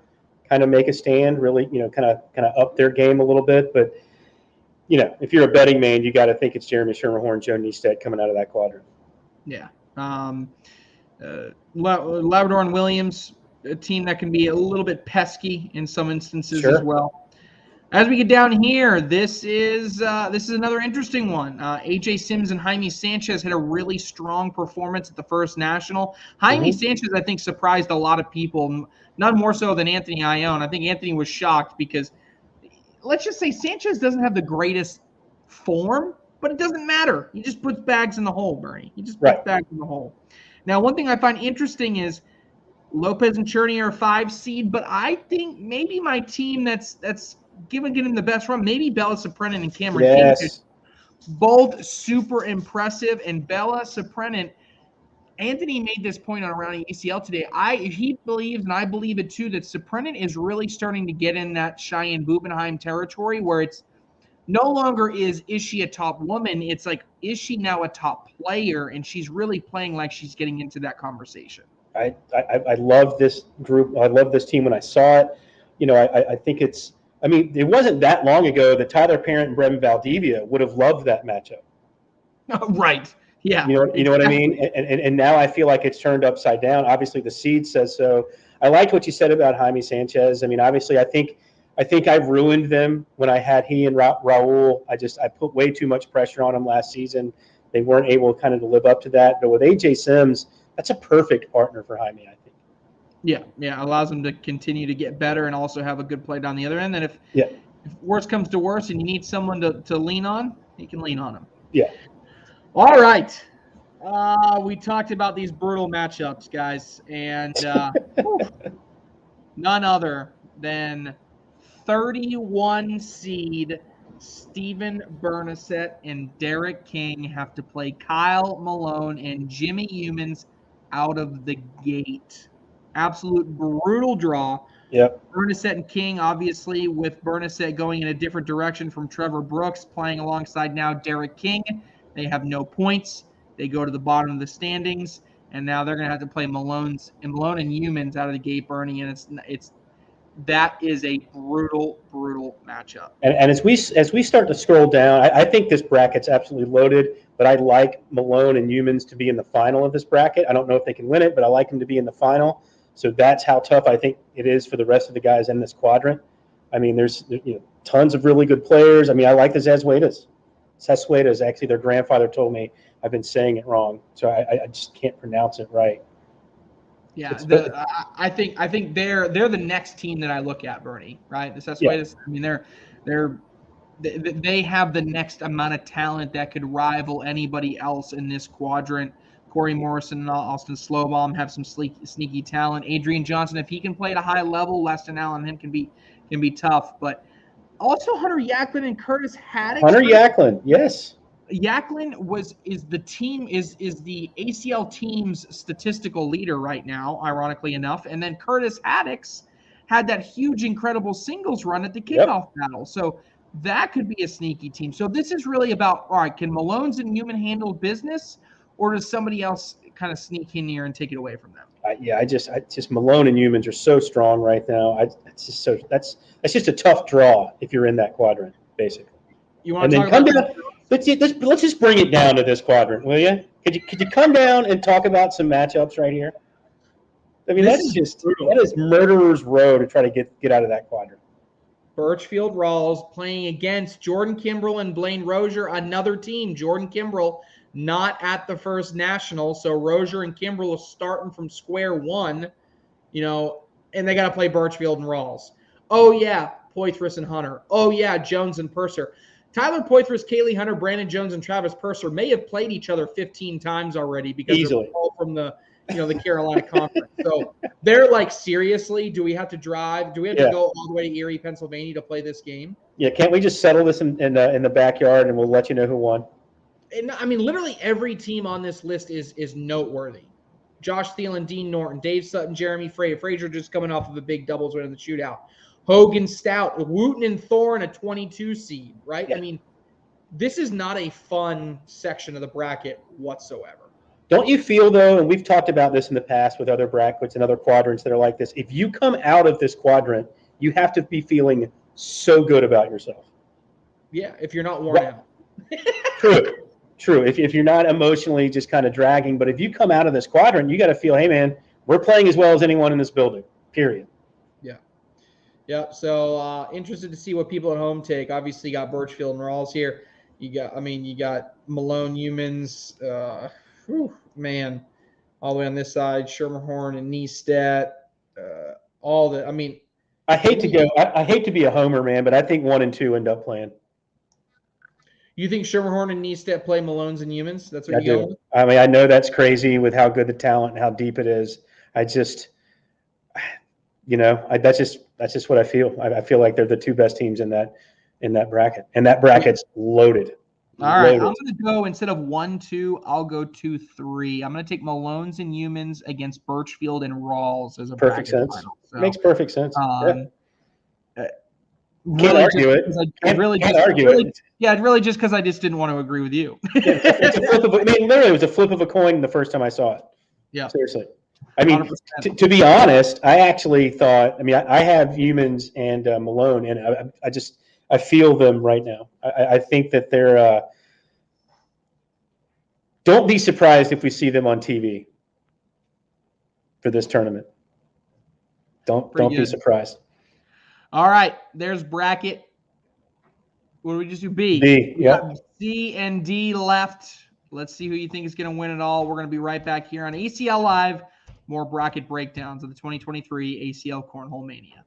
kind of make a stand, really, kind of up their game a little bit. But, if you're a betting man, you got to think it's Jeremy Schmermerhorn, Joe Niestedt coming out of that quadrant. Yeah. Labrador and Williams, a team that can be a little bit pesky in some instances as well. As we get down here, this is another interesting one. AJ Sims and Jaime Sanchez had a really strong performance at the first national. Jaime Sanchez, I think, surprised a lot of people, none more so than Anthony Ione. I think Anthony was shocked because, let's just say, Sanchez doesn't have the greatest form, but it doesn't matter. He just puts bags in the hole, Bernie. He just puts bags in the hole. Now, one thing I find interesting is Lopez and Cherney are 5 seed, but I think maybe my team that's getting the best run, maybe Bella Suprenant and Cameron King. Yes. Both super impressive, and Bella Suprenant, Anthony made this point on Around ACL today. He believes, and I believe it too, that Suprenant is really starting to get in that Cheyenne Bubenheim territory where it's no longer is she a top woman? It's like, is she now a top player? And she's really playing like she's getting into that conversation. I love this group. I love this team when I saw it. I think it's. I mean, it wasn't that long ago that Tyler Parent and Bremen Valdivia would have loved that matchup. Right. Yeah. You know what I mean? And now I feel like it's turned upside down. Obviously, the seed says so. I liked what you said about Jaime Sanchez. I mean, obviously, I think I've ruined them when I had he and Raul. I put way too much pressure on them last season. They weren't able kind of to live up to that. But with AJ Sims, that's a perfect partner for Jaime, I think. Yeah, allows them to continue to get better and also have a good play down the other end. And if worse comes to worse and you need someone to lean on, you can lean on them. Yeah. All right. We talked about these brutal matchups, guys, and none other than 31 seed Steven Bernasset and Derek King have to play Kyle Malone and Jimmy Humans out of the gate. Absolute brutal draw. Yep. Bernasset and King, obviously, with Bernasset going in a different direction from Trevor Brooks, playing alongside now Derek King. They have no points. They go to the bottom of the standings, and now they're going to have to play Malone and Humans out of the gate, Bernie, and that is a brutal matchup. And as we start to scroll down, I think this bracket's absolutely loaded. But I like Malone and Humans to be in the final of this bracket. I don't know if they can win it, but I like them to be in the final. So that's how tough I think it is for the rest of the guys in this quadrant. I mean, there's tons of really good players. I mean, I like the Zezuedas. Zezuedas, actually, their grandfather told me I've been saying it wrong, so I just can't pronounce it right. Yeah, I think they're the next team that I look at, Bernie. Right, the Zezuedas. Yeah. I mean, they have the next amount of talent that could rival anybody else in this quadrant. Corey Morrison and Austin Slowbaum have some sneaky talent. Adrian Johnson, if he can play at a high level, Leston Allen and him can be tough. But also Hunter Yaklin and Curtis Haddix. Hunter Yaklin, yes. Yaklin is the ACL team's statistical leader right now, ironically enough. And then Curtis Haddix had that huge, incredible singles run at the kickoff battle. So that could be a sneaky team. So this is really about, all right, can Malone's and Human handle business, or does somebody else kind of sneak in here and take it away from them? I just Malone and Humans are so strong right now. That's just a tough draw if you're in that quadrant, basically. You want to talk about that? Let's just bring it down to this quadrant, will you? Could you come down and talk about some matchups right here? I mean, that is murderer's row to try to get out of that quadrant. Birchfield Rawls playing against Jordan Kimbrell and Blaine Rozier, another team. Jordan Kimbrell not at the first national, so Rozier and Kimbrell are starting from square one, and they got to play Birchfield and Rawls. Oh, yeah, Poitras and Hunter. Oh, yeah, Jones and Purser. Tyler Poitras, Kaylee Hunter, Brandon Jones, and Travis Purser may have played each other 15 times already because they're all from the Carolina Conference. So they're like, seriously, do we have to drive? Do we have to go all the way to Erie, Pennsylvania to play this game? Yeah, can't we just settle this in the backyard and we'll let you know who won? And I mean, literally every team on this list is noteworthy. Josh Thielen, Dean Norton, Dave Sutton, Jeremy Frazier just coming off of a big doubles win in the shootout. Hogan Stout, Wooten and Thorne, a 22 seed, right? Yeah. I mean, this is not a fun section of the bracket whatsoever. Don't you feel, though, and we've talked about this in the past with other brackets and other quadrants that are like this, if you come out of this quadrant, you have to be feeling so good about yourself. Yeah, if you're not worn out. True. If you're not emotionally just kind of dragging, but if you come out of this quadrant, you got to feel, hey, man, we're playing as well as anyone in this building, period. Yeah. So interested to see what people at home take. Obviously, you got Birchfield and Rawls here. You got Malone, Humans, all the way on this side, Schermerhorn and Niestedt, all the. I mean, I hate to be a homer, man, but I think 1 and 2 end up playing. You think Schermerhorn and Niestedt play Malones and Humans? That's what you do. I mean, I know that's crazy with how good the talent and how deep it is. That's just what I feel. I feel like they're the two best teams in that bracket, and that bracket's loaded. All right, I'm going to go, instead of 1-2, I'll go 2-3. I'm going to take Malone's and Humans against Birchfield and Rawls as a perfect bracket sense. final. So, makes perfect sense. Can't really argue it. Can't argue it. Yeah, really just because I just didn't want to agree with you. It's a flip of literally, it was a flip of a coin the first time I saw it. Yeah. Seriously. I mean, to be honest, I actually thought, I have Humans and Malone, and I feel them right now. I think that they're don't be surprised if we see them on TV for this tournament. Don't be surprised. All right, there's bracket. What do we just do? B. B, yeah. C and D left. Let's see who you think is going to win it all. We're going to be right back here on ACL Live. More bracket breakdowns of the 2023 ACL Cornhole Mania.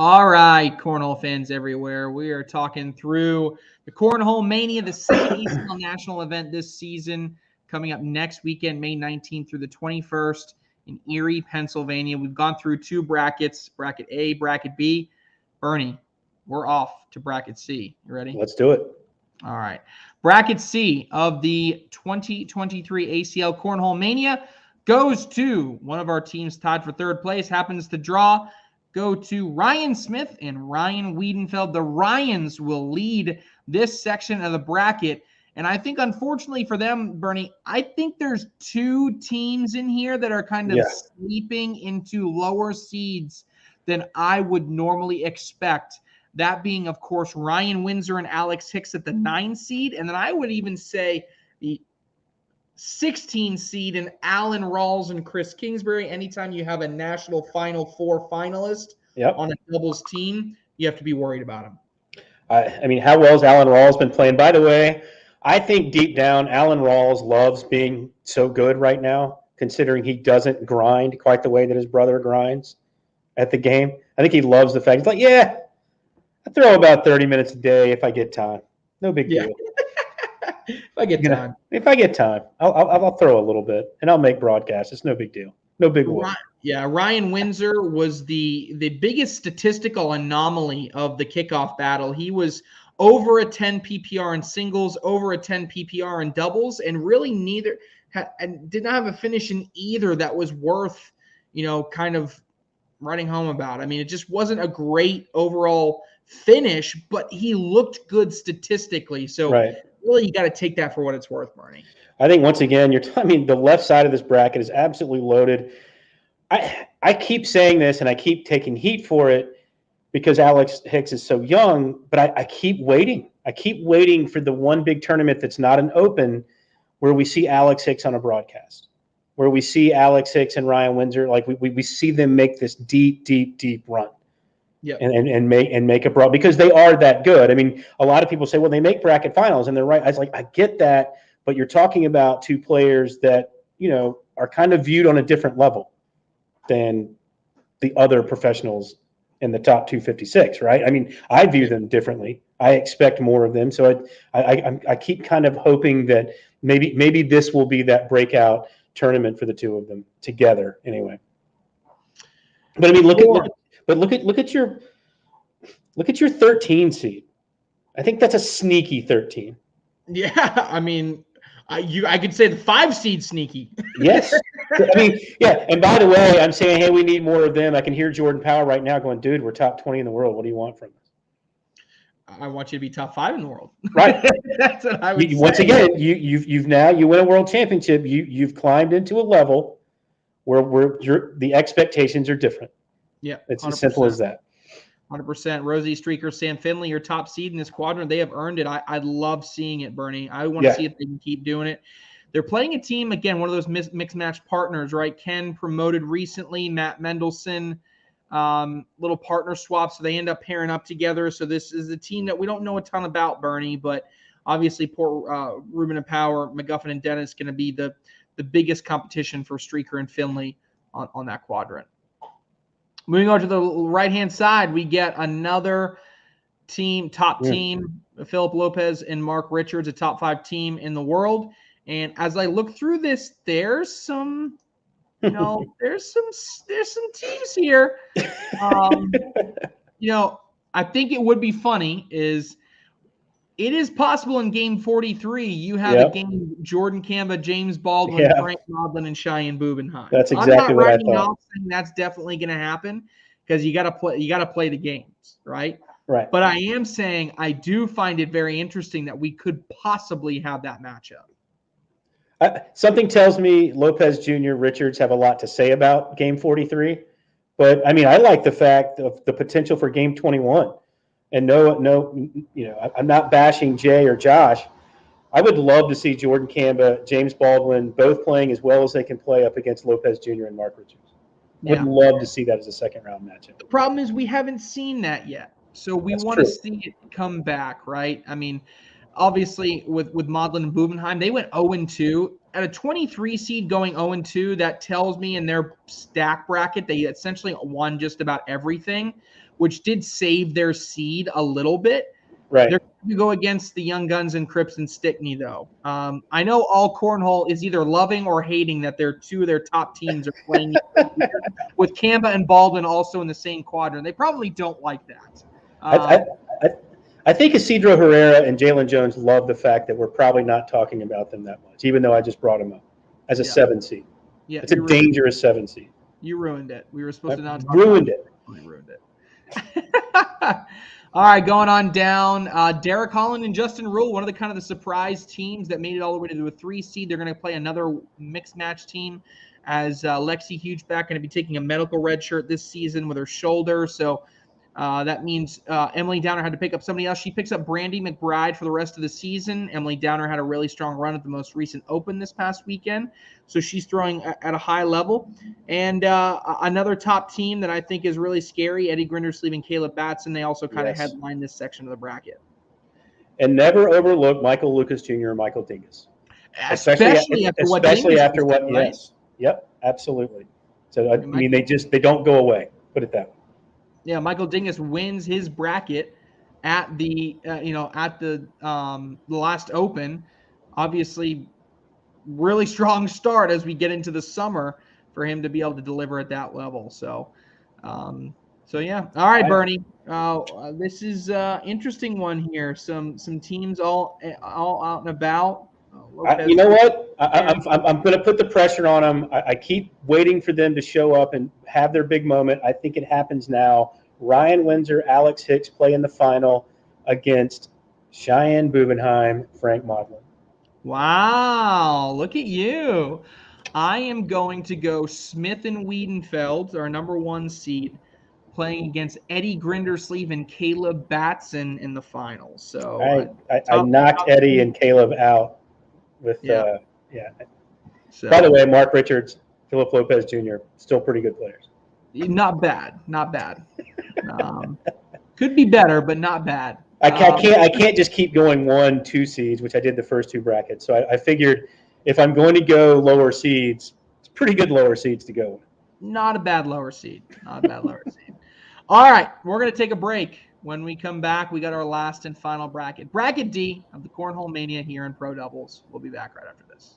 All right, Cornhole fans everywhere. We are talking through the Cornhole Mania, the second ACL national event this season, coming up next weekend, May 19th through the 21st in Erie, Pennsylvania. We've gone through two brackets, bracket A, bracket B. Bernie, we're off to bracket C. You ready? Let's do it. All right. Bracket C of the 2023 ACL Cornhole Mania goes to one of our teams tied for third place, happens to draw go to Ryan Smith and Ryan Wiedenfeld. The Ryans will lead this section of the bracket. And I think, unfortunately for them, Bernie, I think there's two teams in here that are kind of sleeping into lower seeds than I would normally expect. That being, of course, Ryan Windsor and Alex Hicks at the 9 seed. And then I would even say the 16 seed in Alan Rawls and Chris Kingsbury. Anytime you have a national Final Four finalist on a doubles team, you have to be worried about him. I mean, how well has Alan Rawls been playing? By the way, I think deep down, Alan Rawls loves being so good right now, considering he doesn't grind quite the way that his brother grinds at the game. I think he loves the fact, he's like, yeah, I throw about 30 minutes a day if I get time. No big deal. If I get time, I'll throw a little bit, and I'll make broadcasts. It's no big deal. No big whoop. Yeah, Ryan Windsor was the biggest statistical anomaly of the kickoff battle. He was over a 10 PPR in singles, over a 10 PPR in doubles, and really did not have a finish in either that was worth, kind of writing home about. I mean, it just wasn't a great overall finish, but he looked good statistically. So really, you got to take that for what it's worth, Barney. I think once again, the left side of this bracket is absolutely loaded. I keep saying this and I keep taking heat for it because Alex Hicks is so young, but I keep waiting. I keep waiting for the one big tournament that's not an open where we see Alex Hicks on a broadcast, where we see Alex Hicks and Ryan Windsor, like we see them make this deep run. Yep. And make a broad, because they are that good. I mean, a lot of people say, well, they make bracket finals, and they're right. I was like, I get that, but you're talking about two players that, are kind of viewed on a different level than the other professionals in the top 256, right? I mean, I view them differently. I expect more of them. So I keep kind of hoping that maybe this will be that breakout tournament for the two of them together anyway. But I mean, look at your 13 seed. I think that's a sneaky 13. Yeah, I mean, I could say the 5 seed sneaky. Yes. I mean, yeah. And by the way, I'm saying, hey, we need more of them. I can hear Jordan Power right now going, dude, we're top 20 in the world. What do you want from us? I want you to be top 5 in the world. Right. That's what I would say. Once again, you win a world championship. You've climbed into a level where the expectations are different. Yeah, it's 100%. as simple as that. 100%. Rosie Streaker, Sam Finley, your top seed in this quadrant. They have earned it. I love seeing it, Bernie. I want to see if they can keep doing it. They're playing a team, again, one of those mixed match partners, right? Ken promoted recently, Matt Mendelson, little partner swap, so they end up pairing up together. So this is a team that we don't know a ton about, Bernie, but obviously poor Ruben and Power, McGuffin and Dennis going to be the biggest competition for Streaker and Finley on that quadrant. Moving on to the right-hand side, we get another top team, Philip Lopez and Mark Richards, a top 5 team in the world. And as I look through this, there's some, there's some teams here. I think it would be funny it is possible in game 43 you have a game Jordan Kamba, James Baldwin, Frank Modlin, and Cheyenne Bubenheim. That's exactly what I thought. That's definitely going to happen because you got to play the games, right? Right. But I am saying I do find it very interesting that we could possibly have that matchup. Something tells me Lopez Jr., Richards have a lot to say about game 43. But, I mean, I like the fact of the potential for game 21. And no, I'm not bashing Jay or Josh. I would love to see Jordan Kamba, James Baldwin, both playing as well as they can play up against Lopez Jr. and Mark Richards. Would love to see that as a second-round matchup. The problem is we haven't seen that yet. So we want to see it come back, right? I mean, obviously, with Modlin and Bubenheim, they went 0-2. At a 23 seed going 0-2, that tells me in their stack bracket, they essentially won just about everything, which did save their seed a little bit. Right. They're going to go against the Young Guns and Crips and Stickney, though. I know all cornhole is either loving or hating that two of their top teams are playing with Kamba and Baldwin also in the same quadrant. They probably don't like that. I think Isidro Herrera and Jalen Jones love the fact that we're probably not talking about them that much, even though I just brought them up as a 7 seed. Yeah, it's a dangerous 7 seed. You ruined it. We were supposed to not talk about it. We ruined it. All right, going on down. Derek Holland and Justin Rule, one of the surprise teams that made it all the way to a 3 seed. They're going to play another mixed match team as Lexi Hugeback going to be taking a medical red shirt this season with her shoulder. So that means Emily Downer had to pick up somebody else. She picks up Brandy McBride for the rest of the season. Emily Downer had a really strong run at the most recent Open this past weekend. So she's throwing at a high level. And another top team that I think is really scary, Eddie Grindersleeve and Caleb Batson. They also kind of headline this section of the bracket. And never overlook Michael Lucas Jr. and Michael Dingus. Especially after what right? Yes. Yep, absolutely. So, I mean, they don't go away. Put it that way. Yeah, Michael Dingus wins his bracket at the last Open. Obviously, really strong start as we get into the summer for him to be able to deliver at that level. So yeah. All right, Bernie. This is interesting one here. Some teams all out and about. You know what? I'm going to put the pressure on them. I keep waiting for them to show up and have their big moment. I think it happens now. Ryan Windsor, Alex Hicks play in the final against Cheyenne Bubenheim, Frank Modlin. Wow, look at you. I am going to go Smith and Wiedenfeld, our number 1 seed, playing against Eddie Grindersleeve and Caleb Batson in the finals. So I knocked Eddie and Caleb out with yeah. So, by the way, Mark Richards, Philip Lopez Jr., still pretty good players. Not bad. Could be better, but not bad. I can't just keep going 1, 2 seeds, which I did the first 2 brackets. So I figured if I'm going to go lower seeds, it's pretty good lower seeds to go with. Not a bad lower seed. All right, we're going to take a break. When we come back, we got our last and final bracket. Bracket D of the Cornhole Mania here in Pro Doubles. We'll be back right after this.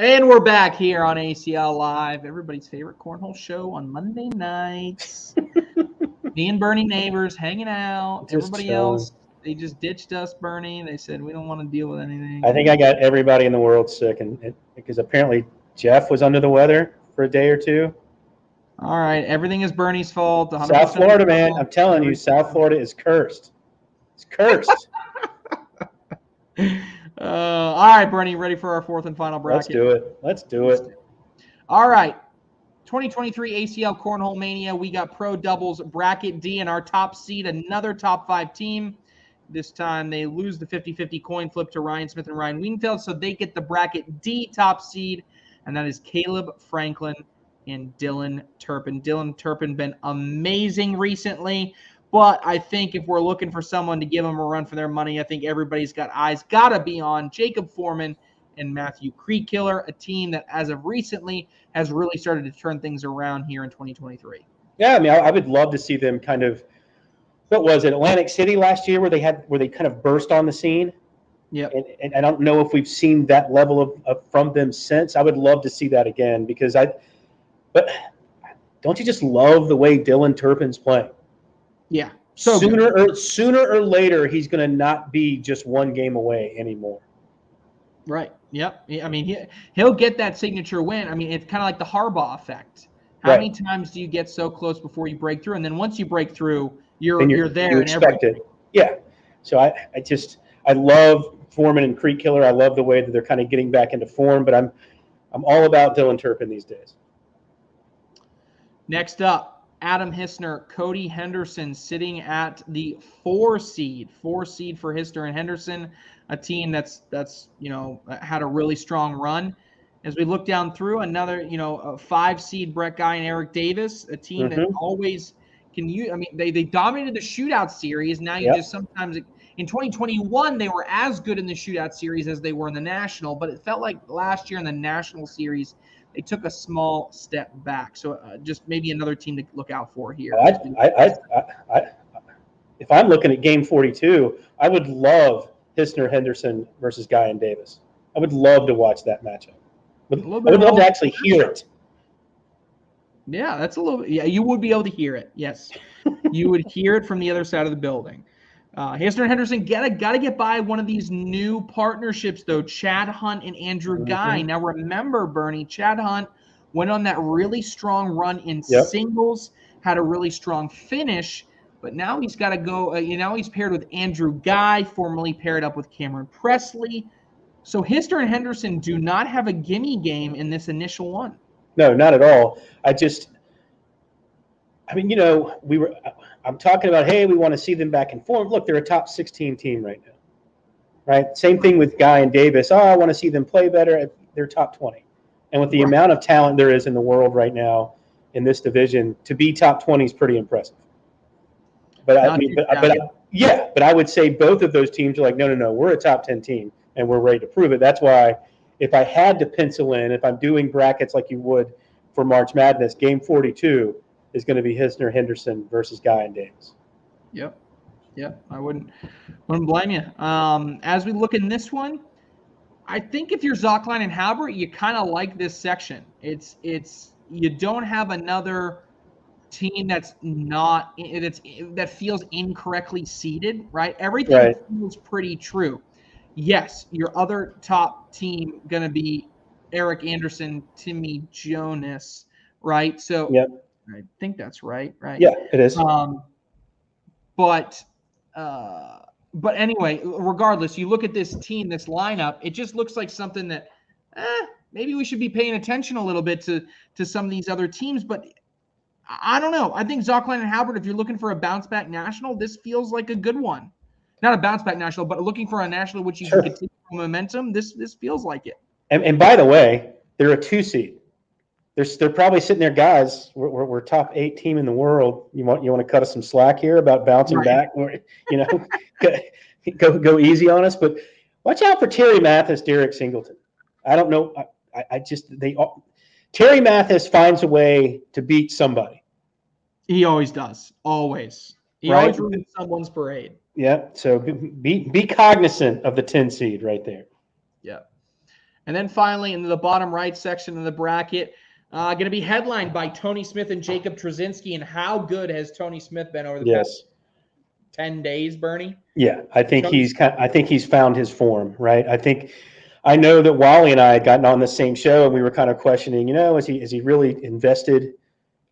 And we're back here on ACL Live, everybody's favorite cornhole show on Monday nights. Me and Bernie neighbors hanging out. Everybody else, they just ditched us, Bernie. They said, we don't want to deal with anything. I think I got everybody in the world sick, and because apparently Jeff was under the weather for a day or 2. All right, everything is Bernie's fault. South Florida, man, I'm telling you, South Florida is cursed. It's cursed. All right, Bernie, ready for our 4th and final bracket? Let's do it. All right. 2023 ACL Cornhole Mania. We got Pro Doubles Bracket D, and our top seed, another top 5 team. This time they lose the 50-50 coin flip to Ryan Smith and Ryan Wienfeld, so they get the Bracket D top seed, and that is Caleb Franklin and Dylan Turpin. Dylan Turpin been amazing recently. But I think if we're looking for someone to give them a run for their money, I think everybody's got to be on Jacob Foreman and Matthew Creekkiller, a team that as of recently has really started to turn things around here in 2023. Yeah, I mean, I would love to see them kind of, what was it, Atlantic City last year where they kind of burst on the scene? Yeah. And I don't know if we've seen that level of from them since. I would love to see that again but don't you just love the way Dylan Turpin's playing? Yeah. So sooner or later, he's going to not be just 1 game away anymore. Right. Yep. I mean, he'll get that signature win. I memean, it's kind of like the Harbaugh effect. How many times do you get so close before you break through? And then once you break through, you're there. You expect it. Yeah. So I love Foreman and Creekkiller. I love the way that they're kind of getting back into form, but I'm all about Dylan Turpin these days. Next up, Adam Hissner, Cody Henderson sitting at the 4 seed. 4 seed for Hissner and Henderson, a team that's had a really strong run. As we look down through, another a 5 seed Brett Guy and Eric Davis, a team that always can use. I mean, they dominated the shootout series. Now you just sometimes In 2021, they were as good in the shootout series as they were in the national, but it felt like last year in the national series, they took a small step back. So just maybe another team to look out for here. If I'm looking at game 42, I would love Hisner Henderson versus Guy and Davis. I would love to watch that matchup. I would love to actually hear it. Yeah, that's a little. Yeah, you would be able to hear it. Yes, you would hear it from the other side of the building. Hisner and Henderson got to get by one of these new partnerships though. Chad Hunt and Andrew Guy. Now remember, Bernie, Chad Hunt went on that really strong run in singles, had a really strong finish, but now he's got to go. He's paired with Andrew Guy, formerly paired up with Cameron Presley. So Hisner and Henderson do not have a gimme game in this initial one. No, not at all. I'm talking about, hey, we want to see them back in form. Look, they're a top 16 team right now, right? Same thing with Guy and Davis. I want to see them play better. They're top 20. And with the amount of talent there is in the world right now in this division, to be top 20 is pretty impressive. But I would say both of those teams are like, no, we're a top 10 team and we're ready to prove it. That's why if I had to pencil in, if I'm doing brackets like you would for March Madness, game 42 is going to be Hisner Henderson versus Guy and Davis. Yep. I wouldn't blame you. As we look in this one, I think if you're Zockline and Halbert, you kind of like this section. It's you don't have another team that feels incorrectly seeded, right? Everything feels pretty true. Yes, your other top team going to be Eric Anderson, Timmy Jonas, right? So I think that's right? Yeah, it is. But anyway, regardless, you look at this team, this lineup, it just looks like something that maybe we should be paying attention a little bit to some of these other teams. But I don't know. I think Zockline and Halbert, if you're looking for a bounce back national, this feels like a good one. Not a bounce back national, but looking for a national which you can continue momentum. This feels like it. And by the way, they're a 2 seed. They're probably sitting there, guys. We're top 8 team in the world. You want to cut us some slack here about bouncing back? Go easy on us. But watch out for Terry Mathis, Derek Singleton. I don't know. Terry Mathis finds a way to beat somebody. He always does. Always. He always ruins someone's parade. Yeah. So be cognizant of the 10 seed right there. Yeah. And then finally, in the bottom right section of the bracket, going to be headlined by Tony Smith and Jacob Trzynski. And how good has Tony Smith been over the past 10 days, Bernie? Yeah, I think he's found his form, right? I know that Wally and I had gotten on the same show and we were kind of questioning, is he really invested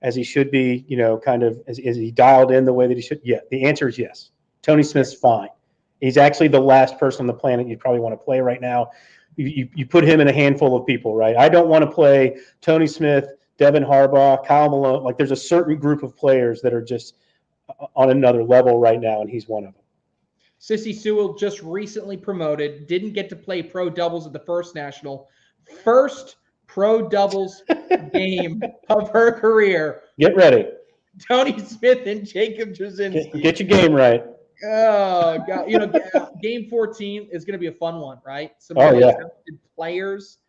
as he should be, is he dialed in the way that he should? Yeah, the answer is yes. Tony Smith's fine. He's actually the last person on the planet you'd probably want to play right now. You put him in a handful of people, right? I don't want to play Tony Smith, Devin Harbaugh, Kyle Malone. Like there's a certain group of players that are just on another level right now, and he's one of them. Sissy Sewell just recently promoted, didn't get to play pro doubles at the first national. First pro doubles game of her career. Get ready. Tony Smith and Jacob Trzynski. Get your game right. Oh, God. Game 14 is going to be a fun one, right? Some talented players,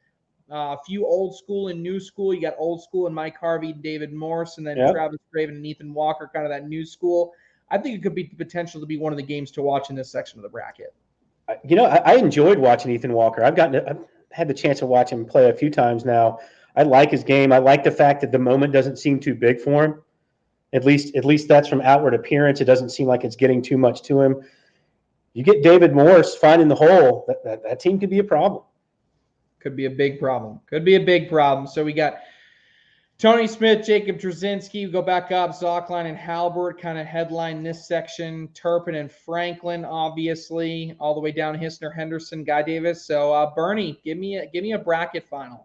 a few old school and new school. You got old school and Mike Harvey, David Morse, and then Travis Craven and Ethan Walker, kind of that new school. I think it could be the potential to be one of the games to watch in this section of the bracket. I enjoyed watching Ethan Walker. I've had the chance to watch him play a few times now. I like his game. I like the fact that the moment doesn't seem too big for him. At least that's from outward appearance. It doesn't seem like it's getting too much to him. You get David Morse finding the hole, that team could be a problem. Could be a big problem. So we got Tony Smith, Jacob Trzynski. We go back up. Zockline and Halbert kind of headline this section. Turpin and Franklin, obviously, all the way down Hisner, Henderson, Guy Davis. So Bernie, give me a bracket final.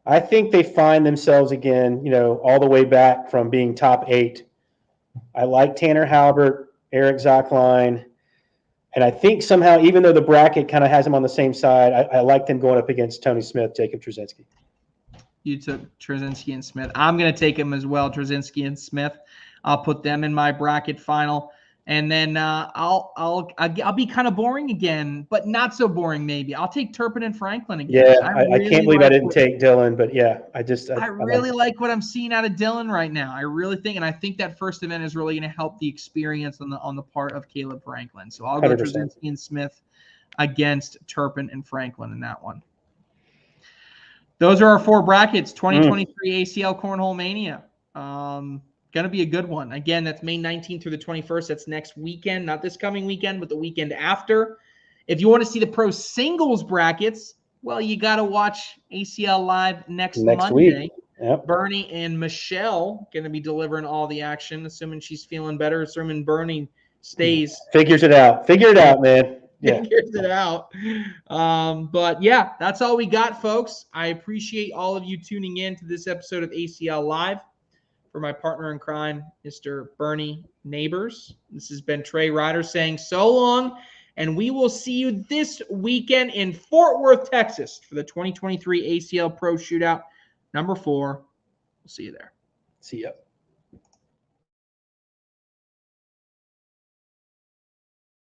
I think they find themselves again, all the way back from being top 8. I like Tanner Halbert, Eric Zockline, and I think somehow, even though the bracket kind of has them on the same side, I like them going up against Tony Smith, Jacob Trzynski. You took Trzynski and Smith. I'm going to take them as well, Trzynski and Smith. I'll put them in my bracket final. And then I'll be kind of boring again, but not so boring maybe. I'll take Turpin and Franklin again. Yeah, I can't believe I didn't take Dylan, but yeah, I really like what I'm seeing out of Dylan right now. I really think, and I think that first event is really going to help the experience on the part of Caleb Franklin. So I'll go 100%. Trzynski and Smith against Turpin and Franklin in that one. Those are our 4 brackets. 2023 ACL Cornhole Mania. Going to be a good one. Again, that's May 19th through the 21st. That's next weekend, not this coming weekend, but the weekend after. If you want to see the pro singles brackets, well, you got to watch ACL Live next Monday. Week. Yep. Bernie and Michelle going to be delivering all the action, assuming she's feeling better, assuming Bernie stays. Figures it out. Figure it out, man. Yeah. Figures it out. But yeah, that's all we got, folks. I appreciate all of you tuning in to this episode of ACL Live. For my partner in crime, Mr. Bernie Neighbors, this has been Trey Ryder saying so long, and we will see you this weekend in Fort Worth, Texas for the 2023 ACL Pro Shootout number 4. We'll see you there. See ya.